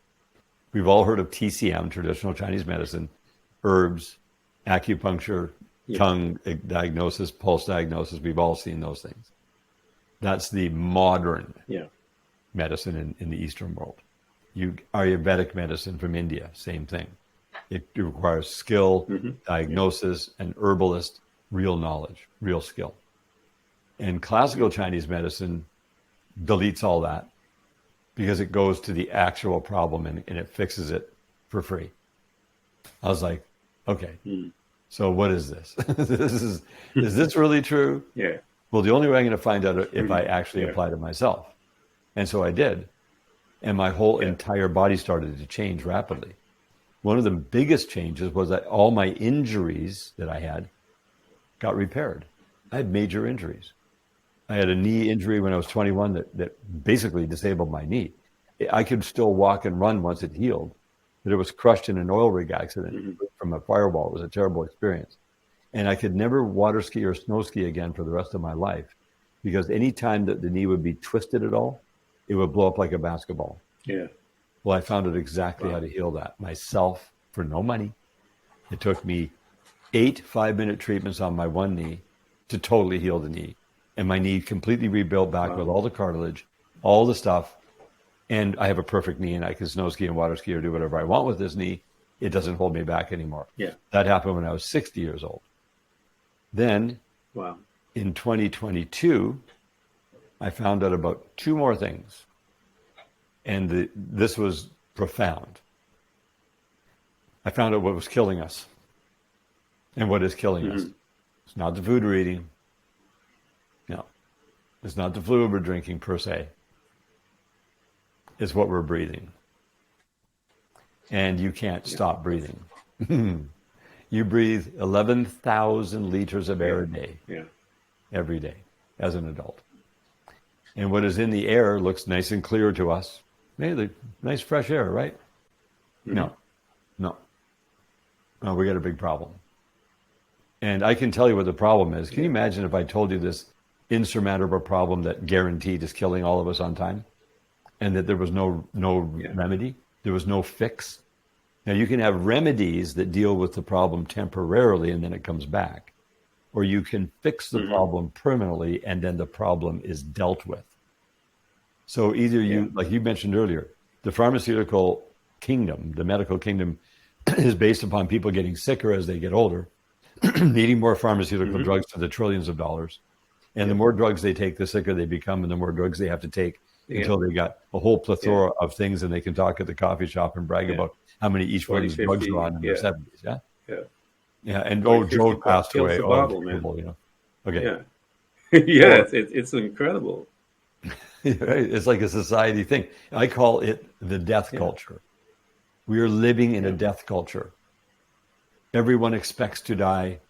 Speaker 2: We've all heard of TCM, traditional Chinese medicine, herbs, acupuncture, tongue diagnosis, pulse diagnosis. We've all seen those things. That's the modern medicine in the Eastern world. Ayurvedic medicine from India, same thing. It requires skill, diagnosis, and herbalist, real knowledge, real skill. And classical Chinese medicine deletes all that, because it goes to the actual problem and it fixes it for free. I was like, okay, so what is this? Is this really true?
Speaker 1: Yeah.
Speaker 2: Well, the only way I'm going to find out if I actually applied it myself. And so I did. And my whole entire body started to change rapidly. One of the biggest changes was that all my injuries that I had got repaired. I had major injuries. I had a knee injury when I was 21 that basically disabled my knee. I could still walk and run once it healed, but it was crushed in an oil rig accident
Speaker 1: Hmm.
Speaker 2: from a firewall. It was a terrible experience. And I could never water ski or snow ski again for the rest of my life, because any time that the knee would be twisted at all, it would blow up like a basketball.
Speaker 1: Yeah.
Speaker 2: Well, I found out exactly how
Speaker 1: Wow.
Speaker 2: to heal that myself for no money. It took me 8 5-minute treatments on my one knee to totally heal the knee. And my knee completely rebuilt back with
Speaker 1: Wow.
Speaker 2: all the cartilage, all the stuff. And I have a perfect knee, and I can snow ski and water ski or do whatever I want with this knee. It doesn't hold me back anymore.
Speaker 1: Yeah.
Speaker 2: That happened when I was 60 years old. Then
Speaker 1: Wow.
Speaker 2: in 2022, I found out about two more things. And this was profound. I found out what was killing us and what is killing us.
Speaker 1: Hmm.
Speaker 2: It's not the food we're eating. No, it's not the fluid we're drinking per se. It's what we're breathing. And you can't
Speaker 1: Yeah.
Speaker 2: stop breathing. You breathe 11,000 liters of air
Speaker 1: Yeah.
Speaker 2: a day,
Speaker 1: Yeah.
Speaker 2: every day, as an adult. And what is in the air looks nice and clear to us. Maybe nice fresh air, right?
Speaker 1: Hmm.
Speaker 2: No, no. No, we got a big problem. And I can tell you what the problem is. Can you imagine if I told you this insurmountable problem that guaranteed is killing all of us on time, and that there was no
Speaker 1: Yeah.
Speaker 2: remedy, there was no fix? Now, you can have remedies that deal with the problem temporarily and then it comes back, or you can fix the
Speaker 1: Hmm.
Speaker 2: problem permanently and then the problem is dealt with. So either
Speaker 1: Yeah.
Speaker 2: you, like you mentioned earlier, the pharmaceutical kingdom, the medical kingdom, is based upon people getting sicker as they get older, needing more pharmaceutical
Speaker 1: Hmm.
Speaker 2: drugs to the trillions of dollars. And the
Speaker 1: Yeah.
Speaker 2: more drugs they take, the sicker they become, and the more drugs they have to take
Speaker 1: Yeah.
Speaker 2: until they got a whole
Speaker 1: Yeah.
Speaker 2: plethora of things, and they can talk at the coffee shop and brag
Speaker 1: Yeah.
Speaker 2: about how many each one of
Speaker 1: 40,
Speaker 2: these drugs are
Speaker 1: 50.
Speaker 2: on in their
Speaker 1: Yeah.
Speaker 2: 70s. Yeah.
Speaker 1: Yeah.
Speaker 2: Yeah. And
Speaker 1: 40,
Speaker 2: oh,
Speaker 1: 50
Speaker 2: Joe passed
Speaker 1: pills
Speaker 2: away.
Speaker 1: a
Speaker 2: Oh,
Speaker 1: bottle, man.
Speaker 2: terrible, you know. Okay.
Speaker 1: Yeah. Yeah.
Speaker 2: Or
Speaker 1: It's incredible.
Speaker 2: it's like a society thing. I call it the death
Speaker 1: Yeah.
Speaker 2: culture. We are living in a
Speaker 1: Yeah.
Speaker 2: death culture. Everyone expects to die,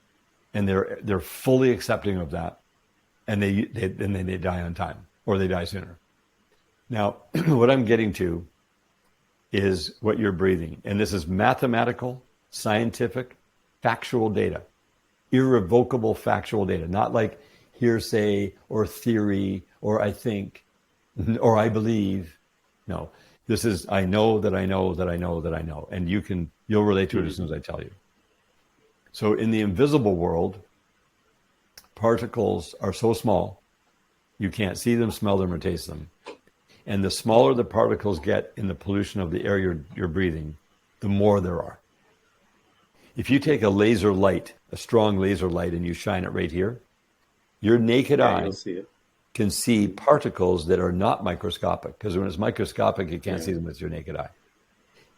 Speaker 2: and they're fully accepting of that, and then they die on time or they die sooner. Now, what I'm getting to is what you're breathing, and this is mathematical, scientific, factual data, irrevocable factual data, not like hearsay or theory or I think or I believe. No, this is I know that I know that I know that I know, and you'll relate to it as
Speaker 1: Hmm.
Speaker 2: soon as I tell you. So in the invisible world, particles are so small, you can't see them, smell them, or taste them. And the smaller the particles get in the pollution of the air you're breathing, the more there are. If you take a laser light, a strong laser light, and you shine it right here, your naked
Speaker 1: Yeah.
Speaker 2: eye
Speaker 1: You'll see it.
Speaker 2: can see particles that are not microscopic, because when it's microscopic, you can't
Speaker 1: Yeah.
Speaker 2: see them with your naked eye.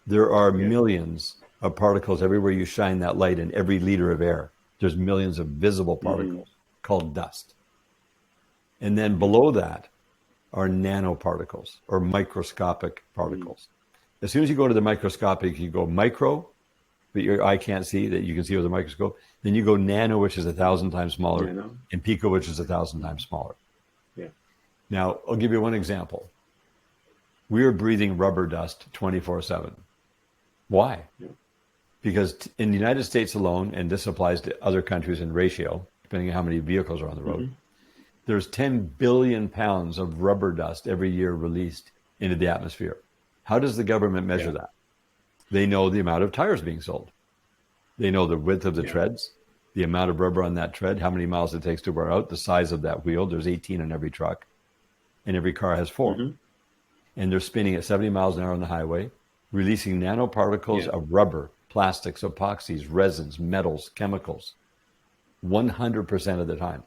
Speaker 2: There are
Speaker 1: Yeah.
Speaker 2: millions of particles everywhere you shine that light in every liter of air. There's millions of visible
Speaker 1: Hmm.
Speaker 2: particles called dust. And then below that are nanoparticles or microscopic particles. As soon as you go to the microscopic, you go micro, that your eye can't see, that you can see with a microscope. Then you go nano, which is 1,000 times smaller,
Speaker 1: Yeah. No.
Speaker 2: and pico, which is 1,000 times smaller.
Speaker 1: Yeah.
Speaker 2: Now, I'll give you one example. We are breathing rubber dust 24/7. Why?
Speaker 1: Yeah.
Speaker 2: Because in the United States alone, and this applies to other countries in ratio, depending on how many vehicles are on the road,
Speaker 1: Hmm.
Speaker 2: there's 10 billion pounds of rubber dust every year released into the atmosphere. How does the government measure
Speaker 1: Yeah.
Speaker 2: that? They know the amount of tires being sold. They know the width of the
Speaker 1: Yeah.
Speaker 2: treads, the amount of rubber on that tread, how many miles it takes to wear out, the size of that wheel. There's 18 in every truck, and every car has 4.
Speaker 1: Hmm.
Speaker 2: And they're spinning at 70 miles an hour on the highway, releasing nanoparticles
Speaker 1: Yeah.
Speaker 2: of rubber, plastics, epoxies, resins, metals, chemicals, 100% of the time.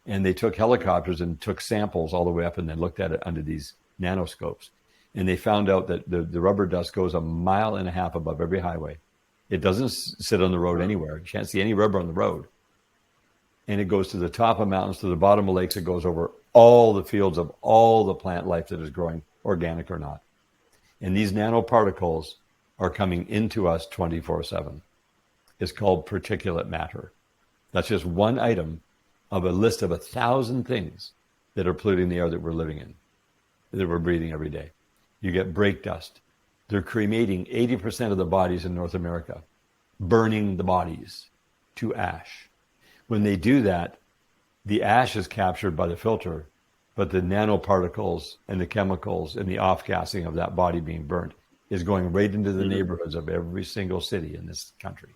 Speaker 2: And they took helicopters and took samples all the way up and then looked at it under these nanoscopes. And they found out that the rubber dust goes 1.5 miles above every highway. It doesn't sit on the road anywhere. You can't see any rubber on the road. And it goes to the top of mountains, to the bottom of lakes. It goes over all the fields of all the plant life that is growing, organic or not. And these nanoparticles are coming into us 24/7. It's called particulate matter. That's just one item of a list of 1,000 things that are polluting the air that we're living in, that we're breathing every day. You get brake dust. They're cremating 80% of the bodies in North America, burning the bodies to ash. When they do that, the ash is captured by the filter, but the nanoparticles and the chemicals and the off-gassing of that body being burnt is going right into the neighborhoods of every single city in this country.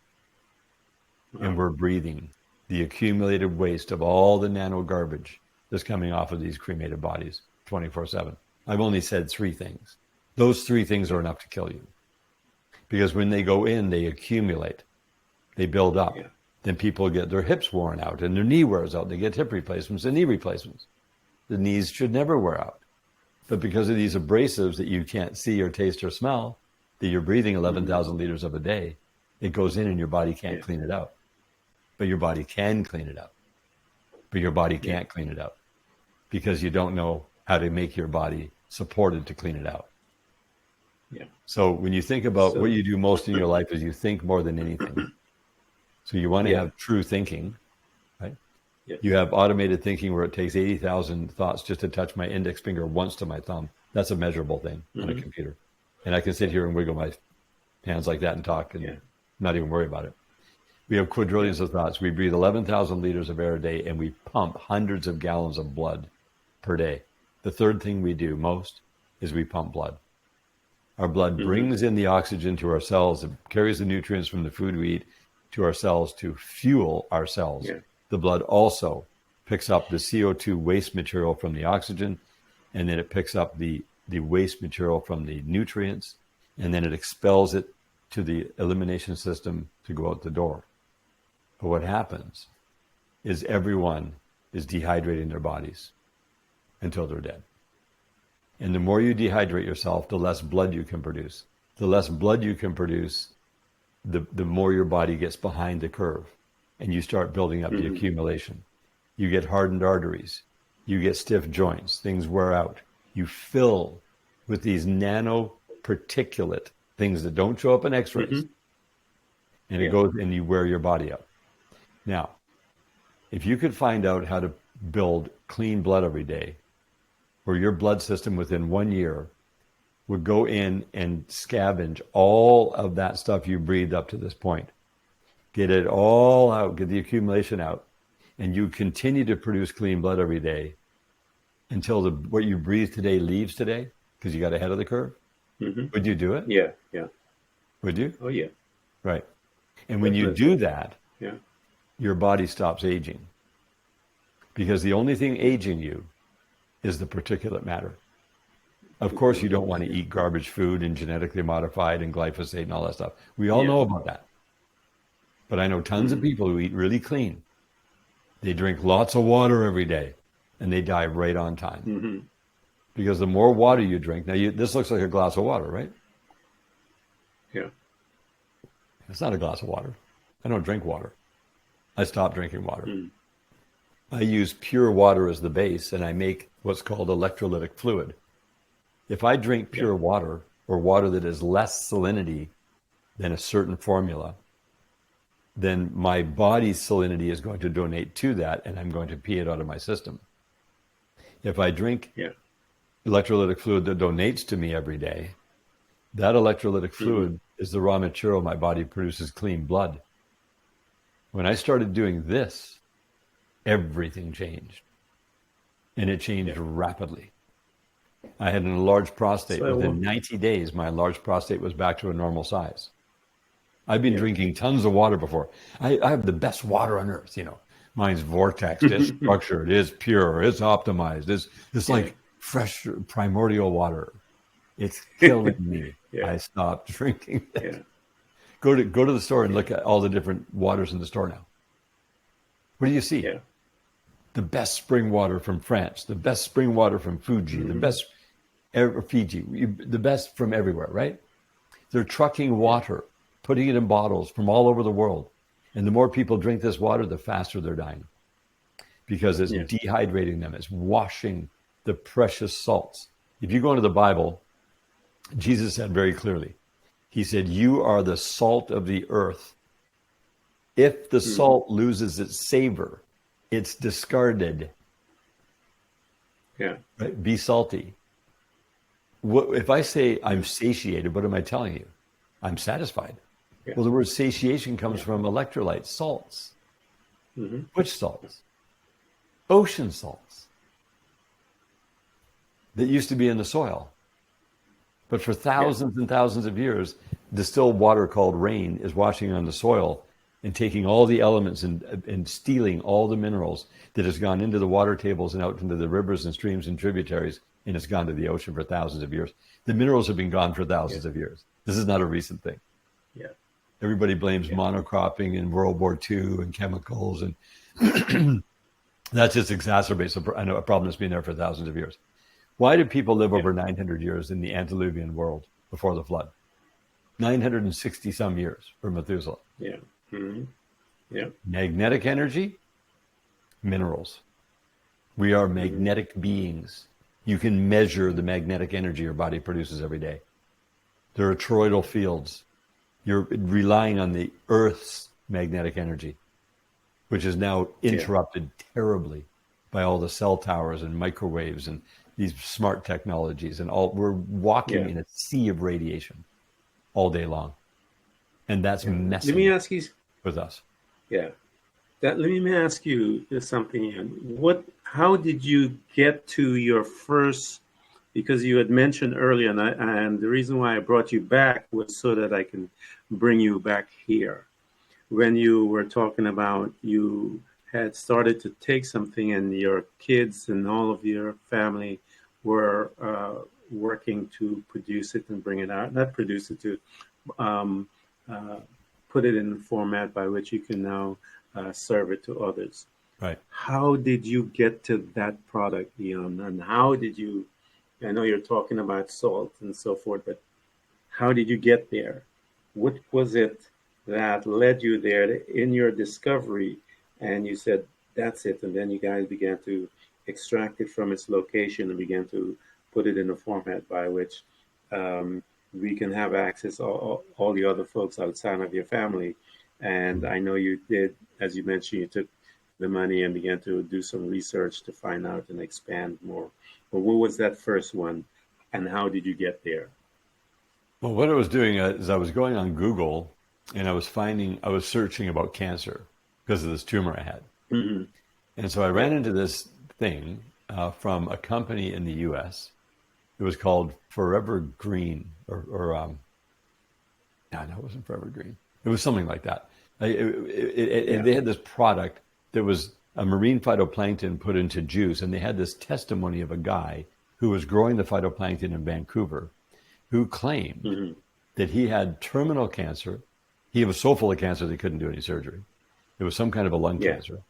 Speaker 2: Wow. And we're breathing the accumulated waste of all the nano garbage that's coming off of these cremated bodies 24/7. I've only said 3 things. Those 3 things are enough to kill you. Because when they go in, they accumulate. They build up. Yeah. Then people get their hips worn out and their knee wears out. They get hip replacements and knee replacements. The knees should never wear out. But because of these abrasives that you can't see or taste or smell, that you're breathing 11,000 liters of a day, it goes in and your body can't clean it out. But your body can clean it out. But your body can't clean it out because you don't know how to make your body supported to clean it out. Yeah. So when you think about what you do most in your life is you think more than anything. So you want to have true thinking, right? Yeah. You have automated thinking where it takes 80,000 thoughts just to touch my index finger once to my thumb. That's a measurable thing on a computer. And I can sit here and wiggle my hands like that and talk and not even worry about it. We have quadrillions of thoughts. We breathe 11,000 liters of air a day and we pump hundreds of gallons of blood per day. The third thing we do most is we pump blood. Our blood brings in the oxygen to our cells. It carries the nutrients from the food we eat to our cells to fuel our cells. Yeah. The blood also picks up the CO2 waste material from the oxygen, and then it picks up the waste material from the nutrients, and then it expels it to the elimination system to go out the door. But what happens is everyone is dehydrating their bodies until they're dead. And the more you dehydrate yourself, the less blood you can produce. The less blood you can produce, the more your body gets behind the curve. And you start building up the accumulation. You get hardened arteries. You get stiff joints. Things wear out. You fill with these nanoparticulate things that don't show up in x-rays. And it goes and you wear your body out. Now, if you could find out how to build clean blood every day, where your blood system within 1 year would go in and scavenge all of that stuff you breathed up to this point, get it all out, get the accumulation out, and you continue to produce clean blood every day until what you breathe today leaves today, because you got ahead of the curve, would you do it?
Speaker 1: Yeah, yeah.
Speaker 2: Would you?
Speaker 1: Oh, yeah.
Speaker 2: Right. And when you do that, your body stops aging. Because the only thing aging you is the particulate matter. Of course, you don't want to eat garbage food and genetically modified and glyphosate and all that stuff. We all know about that. But I know tons of people who eat really clean. They drink lots of water every day and they die right on time. Because the more water you drink, now this looks like a glass of water, right?
Speaker 1: Yeah.
Speaker 2: It's not a glass of water. I don't drink water. I stopped drinking water. I use pure water as the base, and I make what's called electrolytic fluid. If I drink pure water, or water that is less salinity than a certain formula, then my body's salinity is going to donate to that, and I'm going to pee it out of my system. If I drink electrolytic fluid that donates to me every day, that electrolytic fluid is the raw material my body produces clean blood. When I started doing this, everything changed. And it changed rapidly. I had an enlarged prostate. Within 90 days, my enlarged prostate was back to a normal size. I've been drinking tons of water before. I have the best water on earth, Mine's vortex, it's structured, it's pure, it's optimized. It's like fresh primordial water. It's killing me. I stopped drinking it. Go to the store and look at all the different waters in the store now. What do you see? The best spring water from France, the best spring water from Fuji, the best Fiji, the best from everywhere, right? They're trucking water, putting it in bottles from all over the world. And the more people drink this water, the faster they're dying. Because it's dehydrating them. It's washing the precious salts. If you go into the Bible, Jesus said very clearly, he said, you are the salt of the earth. If the salt loses its savor, it's discarded.
Speaker 1: Yeah.
Speaker 2: right? Be salty. What if I say I'm
Speaker 1: Mm.
Speaker 2: satiated? What am I telling you? I'm satisfied.
Speaker 1: Yeah.
Speaker 2: Well, the word satiation comes
Speaker 1: Yeah.
Speaker 2: from electrolytes, salts.
Speaker 1: Hmm.
Speaker 2: Which salts? Ocean salts that used to be in the soil. But for
Speaker 1: Yeah.
Speaker 2: thousands and thousands of years, distilled water called rain is washing on the soil and taking all the elements and stealing all the minerals that has gone into the water tables and out into the rivers and streams and tributaries, and it's gone to the ocean for thousands of years. The minerals have been gone for
Speaker 1: Yeah.
Speaker 2: thousands of years. This is not a recent thing.
Speaker 1: Yeah.
Speaker 2: Everybody blames
Speaker 1: Yeah.
Speaker 2: monocropping and World War II and chemicals, and that just exacerbates a problem that's been there for thousands of years. Why did people live
Speaker 1: Yeah.
Speaker 2: over 900 years in the antediluvian world before the flood? 960 some years for Methuselah.
Speaker 1: Yeah. Hmm. Yeah.
Speaker 2: Magnetic energy, minerals. We are
Speaker 1: Hmm.
Speaker 2: magnetic beings. You can measure the magnetic energy your body produces every day. There are toroidal fields. You're relying on the Earth's magnetic energy, which is now
Speaker 1: Yeah.
Speaker 2: interrupted terribly by all the cell towers and microwaves and these smart technologies and all. We're walking
Speaker 1: Yeah.
Speaker 2: in a sea of radiation all day long, and that's
Speaker 1: Yeah. Let me
Speaker 2: messing
Speaker 1: ask you.
Speaker 2: with us.
Speaker 1: Yeah. That let me ask you something. Ian. What? How did you get to your first? Because you had mentioned earlier, and the reason why I brought you back was so that I can bring you back here. When you were talking about you had started to take something, and your kids and all of your family were working to produce it and bring it out, not produce it to um, uh, put it in a format by which you can now serve it to others.
Speaker 2: Right.
Speaker 1: How did you get to that product, Leon? And how did you? I know you're talking about salt and so forth, but how did you get there? What was it that led you there in your discovery? And you said, that's it. And then you guys began to extract it from its location and began to put it in a format by which um, we can have access, all the other folks outside of your family. And I know you did, as you mentioned, you took the money and began to do some research to find out and expand more. But what was that first one? And how did you get there?
Speaker 2: Well, what I was doing is I was going on Google and I was searching about cancer because of this tumor I had.
Speaker 1: Hmm.
Speaker 2: And so I
Speaker 1: Yeah.
Speaker 2: ran into this thing from a company in the US. It was called Forever Green, no, it wasn't Forever Green. It was something like that. And
Speaker 1: Yeah.
Speaker 2: they had this product that was a marine phytoplankton put into juice. And they had this testimony of a guy who was growing the phytoplankton in Vancouver who claimed
Speaker 1: Hmm.
Speaker 2: that he had terminal cancer. He was so full of cancer they couldn't do any surgery. It was some kind of a lung
Speaker 1: Yeah.
Speaker 2: cancer.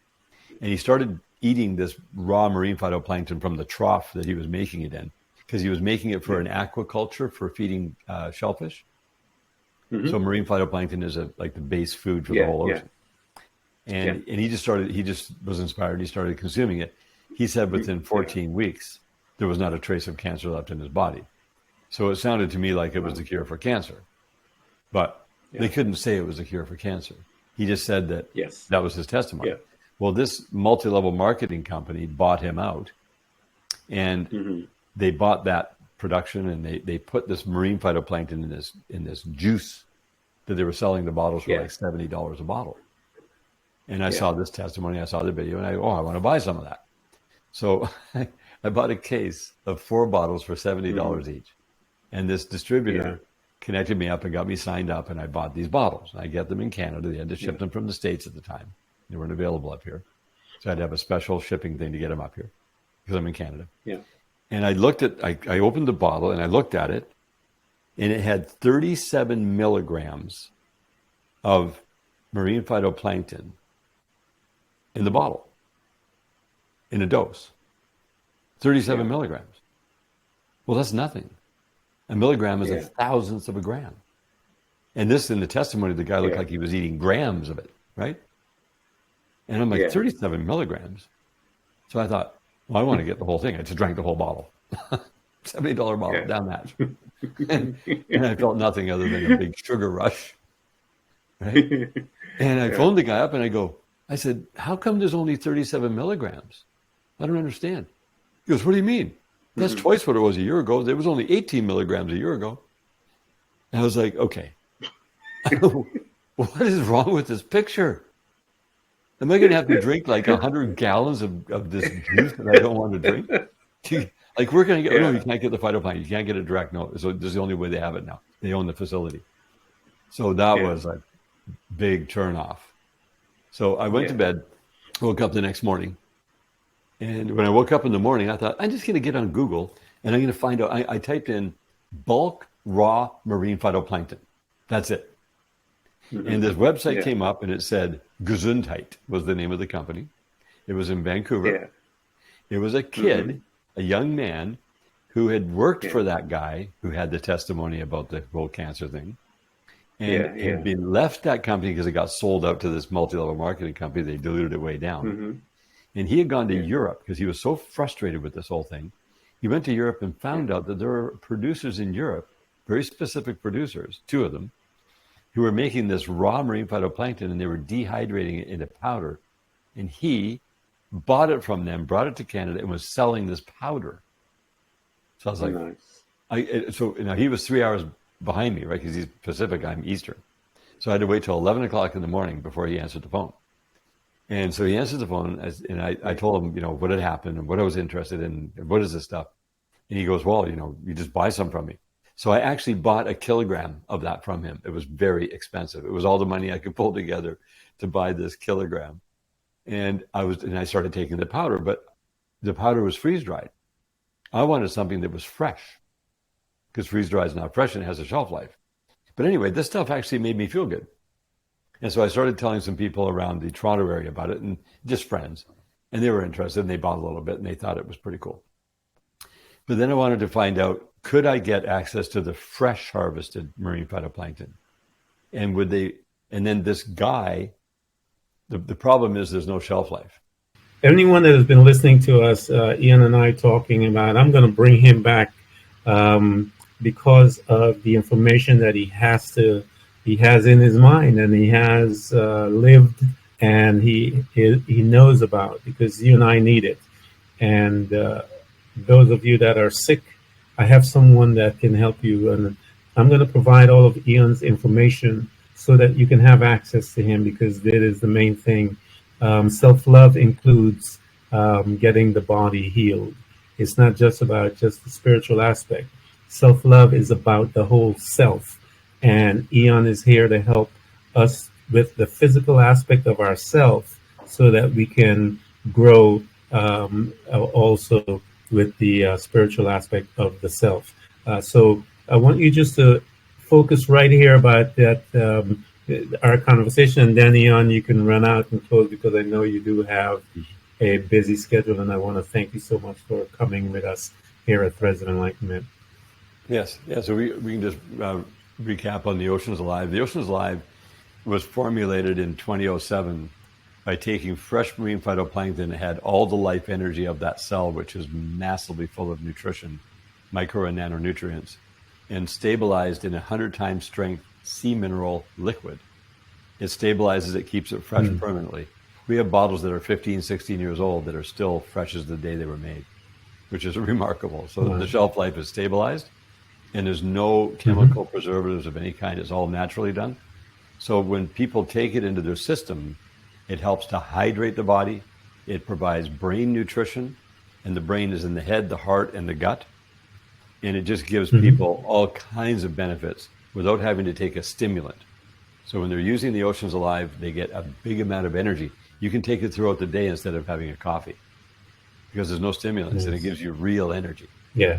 Speaker 2: And he started eating this raw marine phytoplankton from the trough that he was making it in because he was making it for
Speaker 1: Yeah.
Speaker 2: an aquaculture for feeding shellfish.
Speaker 1: Hmm.
Speaker 2: So marine phytoplankton is like the base food for the
Speaker 1: Yeah.
Speaker 2: whole
Speaker 1: Yeah.
Speaker 2: ocean.
Speaker 1: Yeah.
Speaker 2: And he just was inspired. He started consuming it. He said within
Speaker 1: Yeah.
Speaker 2: 14 weeks, there was not a trace of cancer left in his body. So it sounded to me like it was
Speaker 1: Wow.
Speaker 2: the cure for cancer, but they
Speaker 1: Yeah.
Speaker 2: couldn't say it was the cure for cancer. He just said that
Speaker 1: Yes.
Speaker 2: that was his testimony.
Speaker 1: Yeah.
Speaker 2: Well, this multi-level marketing company bought him out, and
Speaker 1: Hmm.
Speaker 2: they bought that production, and they put this marine phytoplankton in this juice that they were selling the bottles for
Speaker 1: Yeah.
Speaker 2: like $70 a bottle. And I
Speaker 1: Yeah.
Speaker 2: saw this testimony, I saw the video, and I want to buy some of that. So I bought a case of 4 bottles for
Speaker 1: Hmm.
Speaker 2: $70 each. And this
Speaker 1: Yeah.
Speaker 2: distributor connected me up and got me signed up, and I bought these bottles. I get them in Canada. They had to
Speaker 1: Yeah.
Speaker 2: ship them from the States at the time. They weren't available up here. So I had to have a special shipping thing to get them up here because I'm in Canada.
Speaker 1: Yeah.
Speaker 2: And I opened the bottle and I looked at it, and it had 37 milligrams of marine phytoplankton in the bottle in a dose. 37
Speaker 1: Yeah.
Speaker 2: milligrams. Well, that's nothing. A milligram is a
Speaker 1: Yeah.
Speaker 2: thousandth of a gram. And this, in the testimony, the guy looked
Speaker 1: Yeah.
Speaker 2: like he was eating grams of it, right? And I'm like,
Speaker 1: Yeah.
Speaker 2: 37 milligrams. So I thought, well, I want to get the whole thing. I just drank the whole bottle. $70 bottle,
Speaker 1: Yeah.
Speaker 2: down that. And I felt nothing other than a big sugar rush, right? And I
Speaker 1: Yeah.
Speaker 2: phoned the guy up and I said, how come there's only 37 milligrams? I don't understand. He goes, what do you mean? That's
Speaker 1: Hmm.
Speaker 2: twice what it was a year ago. It was only 18 milligrams a year ago. And I was like, okay, what is wrong with this picture? Am I going to have to drink like 100 gallons of this juice that I don't want to drink? Like we're going to get, no, you
Speaker 1: Yeah,
Speaker 2: can't get the phytoplankton. You can't get it direct. No. So this is the only way they have it now. They own the facility. So that
Speaker 1: yeah,
Speaker 2: was a big turnoff. So I went to
Speaker 1: yeah.
Speaker 2: bed, woke up the next morning. And when I woke up in the morning, I thought, I'm just going to get on Google and I'm going to find out. I typed in bulk raw marine phytoplankton. That's it.
Speaker 1: Hmm.
Speaker 2: And this website
Speaker 1: Yeah,
Speaker 2: came up and it said Gesundheit was the name of the company. It was in Vancouver.
Speaker 1: yeah.
Speaker 2: It was a
Speaker 1: Hmm.
Speaker 2: kid, a young man who had worked
Speaker 1: Yeah,
Speaker 2: for that guy who had the testimony about the whole cancer thing and
Speaker 1: yeah,
Speaker 2: had
Speaker 1: yeah.
Speaker 2: been left that company because it got sold out to this multi-level marketing company. They diluted it way down.
Speaker 1: Hmm.
Speaker 2: And he had gone to
Speaker 1: Yeah,
Speaker 2: Europe because he was so frustrated with this whole thing. He went to Europe and
Speaker 1: yeah.
Speaker 2: found out that there are producers in Europe, very specific producers, two of them, who were making this raw marine phytoplankton and they were dehydrating it into powder. And he bought it from them, brought it to Canada, and was selling this powder. So I was like,
Speaker 1: Nice.
Speaker 2: so now he was 3 hours behind me, right? Because he's Pacific, I'm Eastern. So I had to wait till 11 o'clock in the morning before he answered the phone. And so he answered the phone, and I
Speaker 1: Yeah.
Speaker 2: told him, what had happened and what I was interested in, and what is this stuff? And he goes, well, you just buy some from me. So I actually bought a kilogram of that from him. It was very expensive. It was all the money I could pull together to buy this kilogram. And I started taking the powder, but the powder was freeze dried. I wanted something that was fresh because freeze dried is not fresh and it has a shelf life. But anyway, this stuff actually made me feel good. And so I started telling some people around the Toronto area about it and just friends. And they were interested and they bought a little bit and they thought it was pretty cool. But then I wanted to find out, could I get access to the fresh harvested marine phytoplankton? And would they, and then this guy, the problem is there's no shelf life.
Speaker 3: Anyone that has been listening to us, Ian and I talking about, I'm going to bring him back because of the information that he has in his mind and he has lived and he knows about because you and I need it. And those of you that are sick, I have someone that can help you, and I'm going to provide all of Ian's information so that you can have access to him because that is the main thing. Self love includes getting the body healed. It's not just about just the spiritual aspect. Self love is about the whole self, and Ian is here to help us with the physical aspect of ourself so that we can grow also with the spiritual aspect of the self. So I want you just to focus right here about that our conversation, and then Ian, you can run out and close because I know you do have a busy schedule, and I want to thank you so much for coming with us here at Threads of Enlightenment.
Speaker 2: Yes. Yeah. So we can just recap on the Oceans Alive. The Oceans Alive was formulated in 2007 by taking fresh marine phytoplankton that had all the life energy of that cell, which is massively full of nutrition, micro and nanonutrients, and stabilized in 100 times strength sea mineral liquid. It stabilizes it, keeps it fresh
Speaker 3: Mm.
Speaker 2: permanently. We have bottles that are 15, 16 years old that are still fresh as the day they were made, which is remarkable. So
Speaker 3: Wow.
Speaker 2: the shelf life is stabilized and there's no
Speaker 3: Mm-hmm.
Speaker 2: chemical preservatives of any kind. It's all naturally done. So when people take it into their system, it helps to hydrate the body. It provides brain nutrition, and the brain is in the head, the heart, and the gut. And it just gives
Speaker 3: Mm-hmm.
Speaker 2: people all kinds of benefits without having to take a stimulant. So when they're using the Oceans Alive, they get a big amount of energy. You can take it throughout the day instead of having a coffee because there's no stimulants, and it
Speaker 3: Yes.
Speaker 2: gives you real energy.
Speaker 3: Yeah.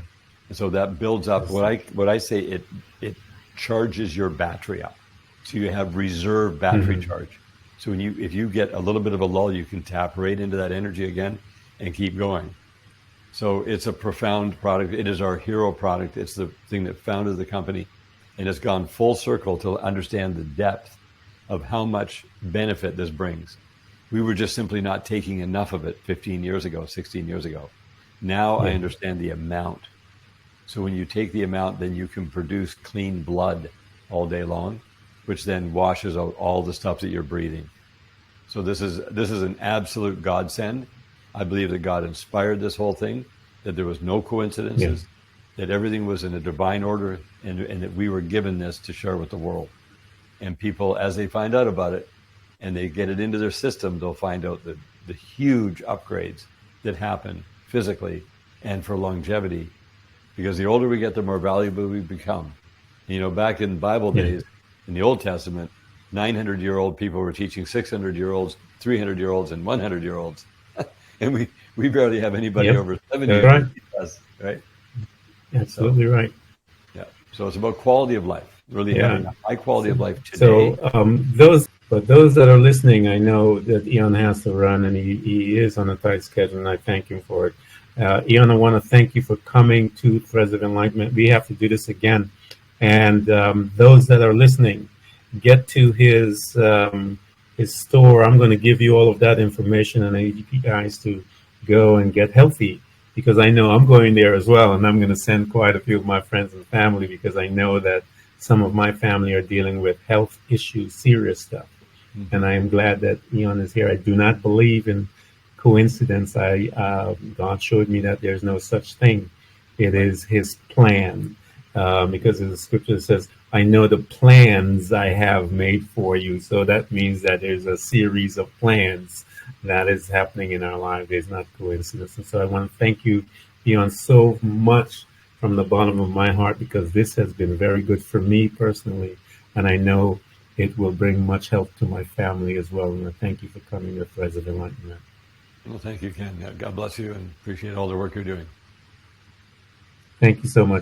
Speaker 2: And so that builds up
Speaker 3: Yes.
Speaker 2: what I say it charges your battery up. So you have reserve battery
Speaker 3: Mm-hmm.
Speaker 2: charge. So if you get a little bit of a lull, you can tap right into that energy again and keep going. So it's a profound product. It is our hero product. It's the thing that founded the company, and it's gone full circle to understand the depth of how much benefit this brings. We were just simply not taking enough of it 15 years ago, 16 years ago. Now I
Speaker 3: Yeah.
Speaker 2: understand the amount. So when you take the amount, then you can produce clean blood all day long, which then washes out all the stuff that you're breathing. So this is an absolute godsend. I believe that God inspired this whole thing. that there was no
Speaker 3: Yeah.
Speaker 2: coincidences, that everything was in a divine order, and that we were given this to share with the world. And people, as they find out about it and they get it into their system, they'll find out the huge upgrades that happen physically and for longevity. Because the older we get, the more valuable we become. Back in Bible
Speaker 3: Yeah.
Speaker 2: days, in the Old Testament, 900-year-old people were teaching 600-year-olds, 300-year-olds, and 100-year-olds. And we barely have anybody
Speaker 3: Yep.
Speaker 2: over 70
Speaker 3: That's
Speaker 2: who
Speaker 3: right.
Speaker 2: does, right? So,
Speaker 3: Absolutely right.
Speaker 2: yeah. So it's about quality of life, really
Speaker 3: Yeah.
Speaker 2: having a high quality of
Speaker 3: So,
Speaker 2: life today.
Speaker 3: those that are listening, I know that Eon has to run, and he is on a tight schedule, and I thank him for it. Eon, I want to thank you for coming to Threads of Enlightenment. We have to do this again, and those that are listening, get to his store. I'm going to give you all of that information, and I need you guys to go and get healthy, because I know I'm going there as well, and I'm going to send quite a few of my friends and family, because I know that some of my family are dealing with health issues, serious stuff. And I am glad that Eon is here. I do not believe in coincidence. God showed me that there's no such thing. It
Speaker 2: Right.
Speaker 3: is His plan, because the scripture says, "I know the plans I have made for you." So that means that there's a series of plans that is happening in our lives. It's not coincidence. And so I want to thank you, Eon, so much from the bottom of my heart, because this has been very good for me personally, and I know it will bring much help to my family as well. And I thank you for coming to Threads of Enlightenment.
Speaker 2: Well, thank you, Ken. Yeah, God bless you, and appreciate all the work you're doing.
Speaker 3: Thank you so much.